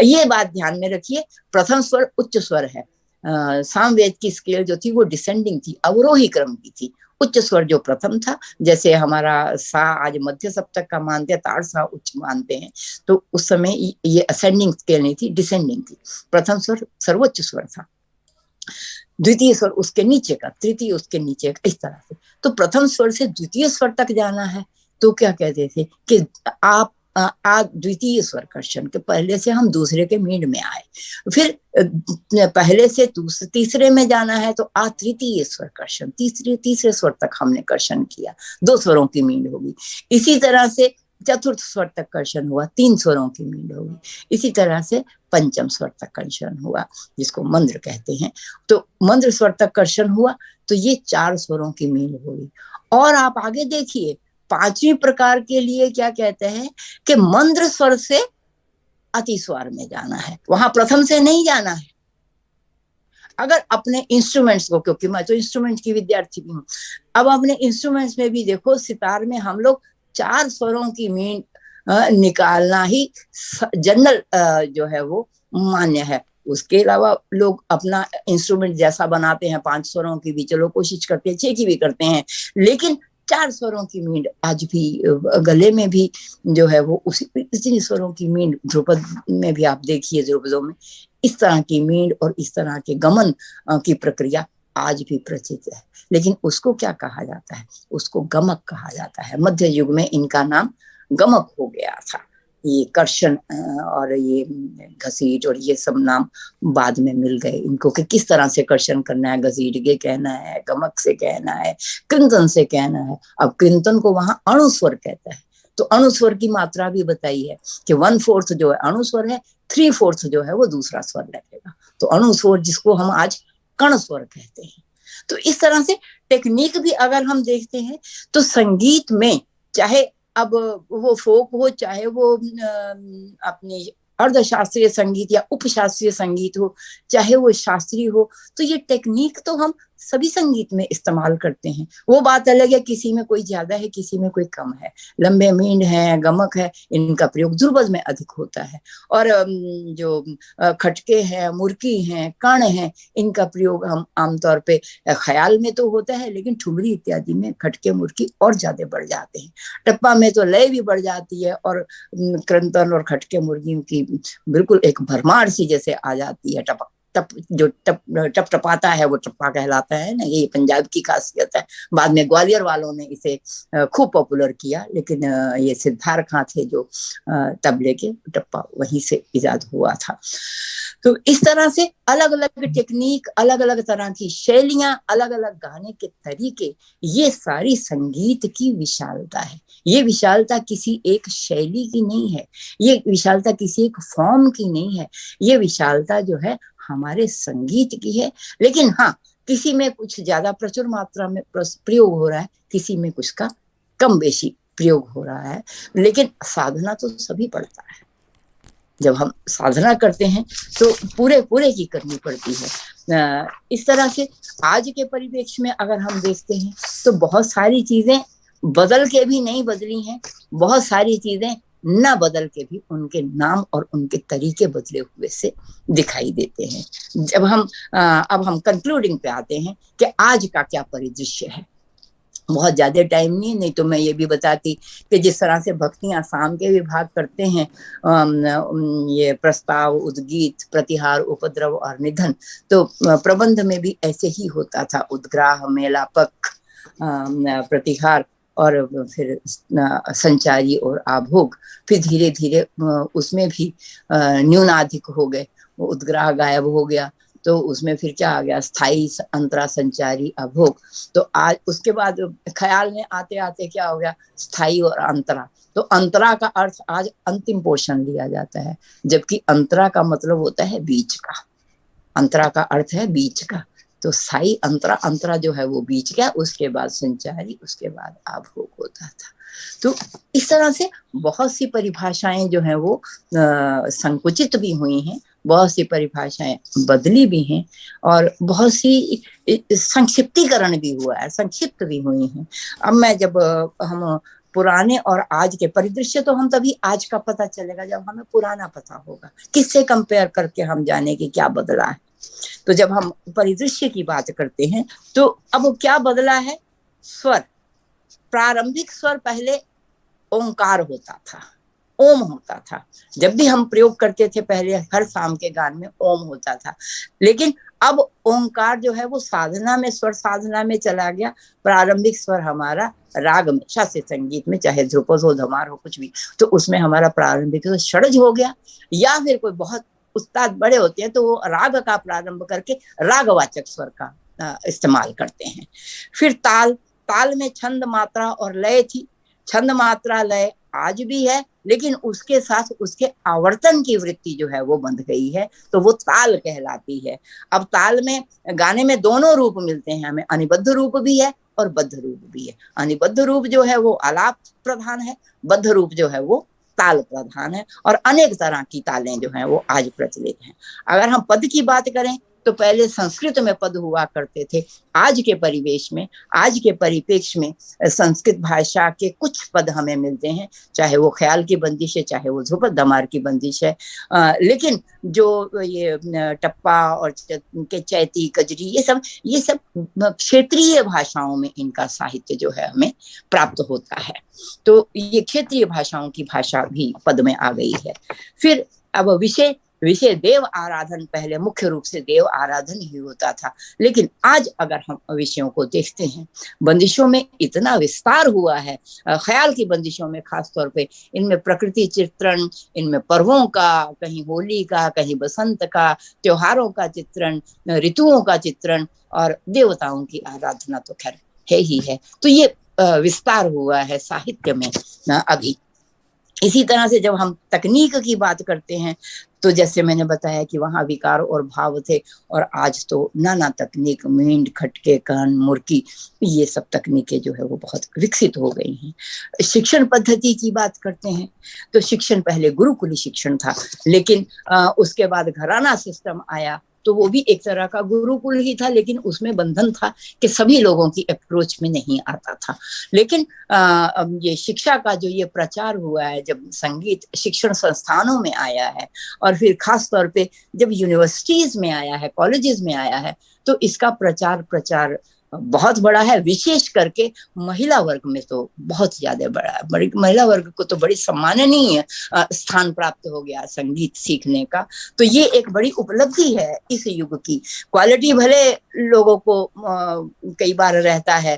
Speaker 1: ये बात ध्यान में रखिए, प्रथम स्वर उच्च स्वर है। सामवेद की स्केल जो थी वो डिसेंडिंग थी, अवरोही क्रम की थी। उच्च स्वर जो प्रथम था, जैसे हमारा सा आज मध्य सप्तक का मानते हैं, ताड़ सा उच्च मानते हैं, तो उस समय ये असेंडिंग स्केल नहीं थी, डिसेंडिंग थी। प्रथम स्वर सर्वोच्च स्वर था। द्वितीय स्वर उसके नीचे का, तृतीय उसके नीचे का, इस तरह से। तो प्रथम स्वर से द्वितीय स्वर तक जाना है तो क्या कहते थे कि आप आ द्वितीय स्वर कर्षण के पहले से हम दूसरे के मींड में आए, फिर पहले से तीसरे में जाना है तो आ तृतीय स्वर कर्षण, तीसरे स्वर तक हमने कर्षण किया, 2 स्वरों की मींड होगी। इसी तरह से चतुर्थ स्वर तक कर्षण हुआ, 3 स्वरों की मींड होगी। इसी तरह से पंचम स्वर तक कर्षण हुआ, जिसको मंद्र कहते हैं। तो मंद्र स्वर तक कर्षण हुआ तो ये 4 स्वरों की मींड होगी। और आप आगे देखिए 5वीं प्रकार के लिए क्या कहते हैं कि मंद्र स्वर से अतिस्वर में जाना है, वहां प्रथम से नहीं जाना है। अगर अपने इंस्ट्रूमेंट्स को, क्योंकि मैं तो इंस्ट्रूमेंट की विद्यार्थी भी हूँ, अब अपने इंस्ट्रूमेंट्स में भी देखो, सितार में हम लोग 4 स्वरों की मीन निकालना ही जनरल जो है वो मान्य है। उसके अलावा लोग अपना इंस्ट्रूमेंट जैसा बनाते हैं, 5 स्वरों की भी चलो कोशिश करते हैं, 6 की भी करते हैं, लेकिन 4 स्वरों की मींड आज भी गले में भी जो है वो उसी स्वरों की मींड, ध्रुपद में भी आप देखिए, ध्रुपदों में इस तरह की मींड और इस तरह के गमन की प्रक्रिया आज भी प्रचलित है। लेकिन उसको क्या कहा जाता है? उसको गमक कहा जाता है। मध्य युग में इनका नाम गमक हो गया था। ये कर्षण और ये घसीट और ये सब नाम बाद में मिल गए इनको, कि किस तरह से कर्षण करना है, घसीट के कहना है, गमक से कहना है, कृंतन से कहना है। अब कृंतन को वहां अणुस्वर कहता है, तो अणुस्वर की मात्रा भी बताई है कि 1/4 जो है अणुस्वर है, 3/4 जो है वो दूसरा स्वर लगेगा। तो अणुस्वर जिसको हम आज कण स्वर कहते हैं। तो इस तरह से टेक्निक भी अगर हम देखते हैं तो संगीत में, चाहे अब वो फोक हो, चाहे वो अपनी अर्धशास्त्रीय संगीत या उपशास्त्रीय संगीत हो, चाहे वो शास्त्रीय हो, तो ये टेक्निक तो हम सभी संगीत में इस्तेमाल करते हैं। वो बात अलग है किसी में कोई ज्यादा है, किसी में कोई कम है। लंबे मींड है, गमक है, इनका प्रयोग ध्रुपद में अधिक होता है। और जो खटके हैं, मुर्की हैं, कण हैं, इनका प्रयोग हम आमतौर पे ख्याल में तो होता है, लेकिन ठुमरी इत्यादि में खटके मुर्की और ज्यादा बढ़ जाते हैं। टप्पा में तो लय भी बढ़ जाती है, और क्रंतन और खटके मुर्गियों की बिल्कुल एक भरमार सी जैसे आ जाती है। टप टपाता है वो टप्पा कहलाता है ना, ये पंजाब की खासियत है। बाद में ग्वालियर वालों ने इसे खूब पॉपुलर किया, लेकिन ये सिद्धार्थ खां थे जो तबले के, टप्पा वहीं से इजाद हुआ था। तो इस तरह से अलग अलग टेक्निक, अलग अलग तरह की शैलियां, अलग अलग गाने के तरीके, ये सारी संगीत की विशालता है। ये विशालता किसी एक शैली की नहीं है, ये विशालता किसी एक फॉर्म की नहीं है, ये विशालता जो है हमारे संगीत की है। लेकिन हाँ, किसी में कुछ ज्यादा प्रचुर मात्रा में प्रयोग हो रहा है, किसी में कुछ का कम बेशी प्रयोग हो रहा है, लेकिन साधना तो सभी पड़ता है। जब हम साधना करते हैं तो पूरे की करनी पड़ती है। इस तरह से आज के परिप्रेक्ष्य में अगर हम देखते हैं तो बहुत सारी चीजें बदल के भी नहीं बदली हैं, बहुत सारी चीजें न बदल के भी उनके नाम और उनके तरीके बदले हुए से दिखाई देते हैं। जब हम अब हम कंक्लूडिंग पे आते हैं कि आज का क्या परिदृश्य है। बहुत ज्यादा टाइम नहीं तो मैं ये भी बताती कि जिस तरह से भक्तियां साम के विभाग करते हैं, ये प्रस्ताव, उद्गीत, प्रतिहार, उपद्रव और निधन, तो प्रबंध में भी ऐसे ही होता था। उद्ग्राह, मेलापक, प्रतिहार और फिर संचारी और आभोग। फिर धीरे धीरे उसमें भी न्यूनाधिक हो गए, उद्ग्राह गायब हो गया, तो उसमें फिर क्या आ गया, स्थायी, अंतरा, संचारी, अभोग। तो आज उसके बाद ख्याल में आते आते क्या हो गया, स्थायी और अंतरा। तो अंतरा का अर्थ आज अंतिम पोर्शन लिया जाता है, जबकि अंतरा का मतलब होता है बीच का। अंतरा का अर्थ है बीच का। तो स्थायी, अंतरा, अंतरा जो है वो बीच का, उसके बाद संचारी, उसके बाद आभोग होता था। तो इस तरह से बहुत सी परिभाषाएं जो है वो संकुचित भी हुई हैं, बहुत सी परिभाषाएं बदली भी हैं, और बहुत सी संक्षिप्तीकरण भी हुआ है, संक्षिप्त भी हुई हैं। अब मैं जब हम पुराने और आज के परिदृश्य, तो हम तभी आज का पता चलेगा जब हमें पुराना पता होगा, किससे कंपेयर करके हम जाने कि क्या बदला है। तो जब हम परिदृश्य की बात करते हैं तो अब क्या बदला है, स्वर। प्रारंभिक स्वर पहले ओंकार होता था, ओम होता था। जब भी हम प्रयोग करते थे पहले, हर शाम के गान में ओम होता था, लेकिन अब ओंकार जो है वो साधना में, स्वर साधना में चला गया। प्रारंभिक स्वर हमारा राग में, शास्त्रीय संगीत में, चाहे ध्रुपद हो, धमार हो, कुछ भी, तो उसमें हमारा प्रारंभिक षड्ज हो गया। या फिर कोई बहुत उस्ताद बड़े होते हैं तो वो राग का प्रारंभ करके रागवाचक स्वर का इस्तेमाल करते हैं। फिर ताल, ताल में छंद, मात्रा और लय थी। छंद, मात्रा, लय आज भी है, लेकिन उसके साथ उसके आवर्तन की वृत्ति जो है वो बंध गई है, तो वो ताल कहलाती है। अब ताल में, गाने में दोनों रूप मिलते हैं हमें, अनिबद्ध रूप भी है और बद्ध रूप भी है। अनिबद्ध रूप जो है वो आलाप प्रधान है, बद्ध रूप जो है वो ताल प्रधान है, और अनेक तरह की तालें जो हैं वो आज प्रचलित हैं। अगर हम पद की बात करें तो पहले संस्कृत में पद हुआ करते थे। आज के परिवेश में, आज के परिप्रेक्ष्य में संस्कृत भाषा के कुछ पद हमें मिलते हैं, चाहे वो ख्याल की बंदिश है, चाहे वो ध्रुपद धमार की बंदिश है, लेकिन जो ये टप्पा और के चैती, कजरी, ये सब क्षेत्रीय भाषाओं में इनका साहित्य जो है हमें प्राप्त होता है। तो ये क्षेत्रीय भाषाओं की भाषा भी पद में आ गई है। फिर अब विषय देव आराधन, पहले मुख्य रूप से देव आराधन ही होता था, लेकिन आज अगर हम विषयों को देखते हैं, बंदिशों में इतना विस्तार हुआ है, ख्याल की बंदिशों में खास तौर पे, इनमें प्रकृति चित्रण, इनमें पर्वों का, कहीं होली का, कहीं बसंत का, त्योहारों का चित्रण, ऋतुओं का चित्रण, और देवताओं की आराधना तो खैर है ही है। तो ये विस्तार हुआ है साहित्य में अभी। इसी तरह से जब हम तकनीक की बात करते हैं, तो जैसे मैंने बताया कि वहां विकार और भाव थे, और आज तो नाना तकनीक, मींड, खटके, कान, मुर्की, ये सब तकनीकें जो है वो बहुत विकसित हो गई हैं। शिक्षण पद्धति की बात करते हैं तो शिक्षण पहले गुरुकुली शिक्षण था, लेकिन उसके बाद घराना सिस्टम आया, तो वो भी एक तरह का गुरुकुल ही था, लेकिन उसमें बंधन था कि सभी लोगों की अप्रोच में नहीं आता था। लेकिन ये शिक्षा का जो ये प्रचार हुआ है, जब संगीत शिक्षण संस्थानों में आया है, और फिर खास तौर पे जब यूनिवर्सिटीज में आया है, कॉलेजेस में आया है, तो इसका प्रचार बहुत बड़ा है। विशेष करके महिला वर्ग में तो बहुत ज्यादा बड़ा है। महिला वर्ग को तो बड़ी सम्माननीय स्थान प्राप्त हो गया संगीत सीखने का। तो ये एक बड़ी उपलब्धि है इस युग की। क्वालिटी भले लोगों को कई बार रहता है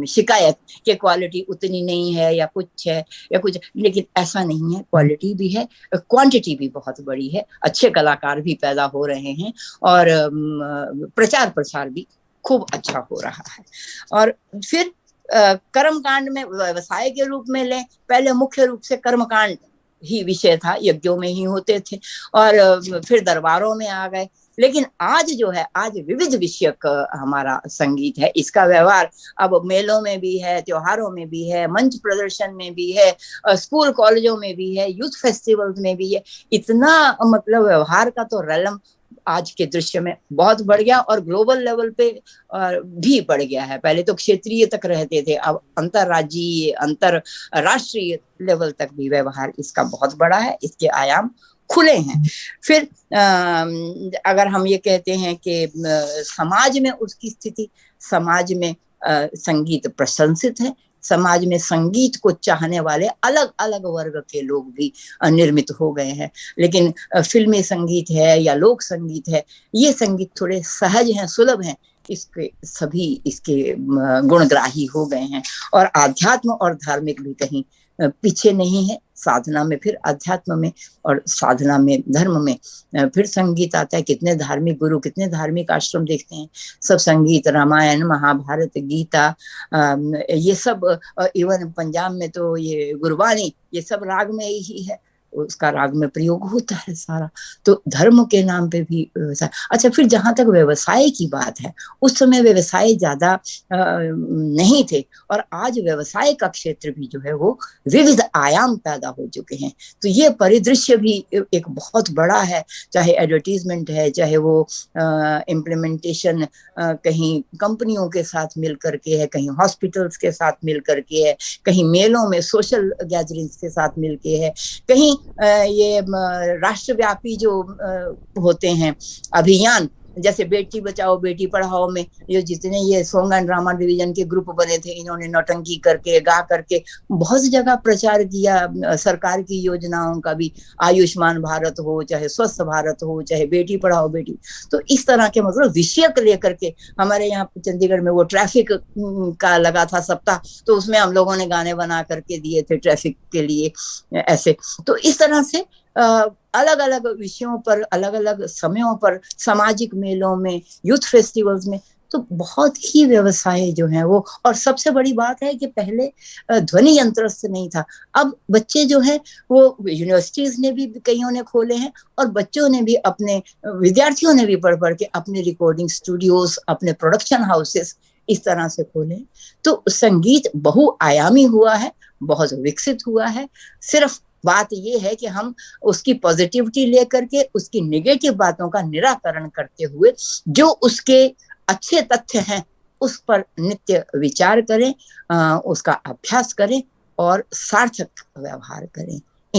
Speaker 1: शिकायत कि क्वालिटी उतनी नहीं है या कुछ है या कुछ, लेकिन ऐसा नहीं है, क्वालिटी भी है, क्वांटिटी भी बहुत बड़ी है, अच्छे कलाकार भी पैदा हो रहे हैं, और प्रचार प्रसार भी खूब अच्छा हो रहा है। और फिर कर्मकांड में व्यवसाय के रूप में लें, पहले मुख्य रूप से कर्मकांड ही विषय था, यज्ञों में ही होते थे, और फिर दरबारों में आ गए। लेकिन आज जो है, आज विविध विषयक हमारा संगीत है, इसका व्यवहार अब मेलों में भी है, त्योहारों में भी है, मंच प्रदर्शन में भी है, स्कूल कॉलेजों में भी है, यूथ फेस्टिवल्स में भी है। इतना मतलब व्यवहार का तो रलम आज के दृश्य में बहुत बढ़ गया, और ग्लोबल लेवल पे भी बढ़ गया है। पहले तो क्षेत्रीय तक रहते थे, अब अंतरराज्यीय, अंतरराष्ट्रीय लेवल तक भी व्यवहार इसका बहुत बड़ा है, इसके आयाम खुले हैं। फिर अगर हम ये कहते हैं कि समाज में उसकी स्थिति, समाज में संगीत प्रशंसित है, समाज में संगीत को चाहने वाले अलग अलग वर्ग के लोग भी निर्मित हो गए हैं। लेकिन फिल्मी संगीत है या लोक संगीत है, ये संगीत थोड़े सहज हैं, सुलभ हैं, इसके सभी इसके गुणग्राही हो गए हैं। और आध्यात्म और धार्मिक भी कहीं पीछे नहीं है। साधना में फिर अध्यात्म में, और साधना में धर्म में फिर संगीत आता है। कितने धार्मिक गुरु, कितने धार्मिक आश्रम देखते हैं, सब संगीत, रामायण, महाभारत, गीता, ये सब, इवन पंजाब में तो ये गुरबानी, ये सब राग में ही है, उसका राग में प्रयोग होता है सारा। तो धर्म के नाम पे भी व्यवसाय। अच्छा, फिर जहां तक व्यवसाय की बात है, उस समय व्यवसाय ज्यादा नहीं थे, और आज व्यवसाय का क्षेत्र भी जो है वो विविध आयाम पैदा हो चुके हैं। तो ये परिदृश्य भी एक बहुत बड़ा है, चाहे एडवर्टीजमेंट है, चाहे वो इम्प्लीमेंटेशन कहीं कंपनियों के साथ मिल करके है, कहीं हॉस्पिटल्स के साथ मिल करके है, कहीं मेलों में सोशल गैदरिंग्स के साथ मिलके है, कहीं ये राष्ट्रव्यापी जो होते हैं अभियान, जैसे बेटी बचाओ बेटी पढ़ाओ में जो जितने ये सॉन्ग एंड ड्रामा डिवीजन के ग्रुप बने थे, इन्होंने नौटंकी करके गा करके बहुत सी जगह प्रचार किया सरकार की योजनाओं का भी, आयुष्मान भारत हो, चाहे स्वस्थ भारत हो, चाहे बेटी पढ़ाओ बेटी। तो इस तरह के मतलब विषय को लेकर के हमारे यहाँ चंडीगढ़ में वो ट्रैफिक का लगा था सप्ताह, तो उसमें हम लोगों ने गाने बना करके दिए थे ट्रैफिक के लिए ऐसे। तो इस तरह से अलग अलग विषयों पर, अलग अलग समयों पर, सामाजिक मेलों में, यूथ फेस्टिवल्स में, तो बहुत ही व्यवसाय जो है वो। और सबसे बड़ी बात है कि पहले ध्वनि यंत्र से नहीं था, अब बच्चे जो है वो यूनिवर्सिटीज ने भी कईयों ने खोले हैं, और बच्चों ने भी अपने, विद्यार्थियों ने भी पढ़ पढ़ के अपने रिकॉर्डिंग स्टूडियोज, अपने प्रोडक्शन हाउसेस इस तरह से खोले। तो संगीत बहुआयामी हुआ है, बहुत विकसित हुआ है। सिर्फ बात ये है कि हम उसकी पॉजिटिविटी लेकर के उसकी नेगेटिव बातों का निराकरण करते हुए जो उसके अच्छे तथ्य हैं उस पर नित्य विचार करें, उसका अभ्यास करें और सार्थक व्यवहार करें।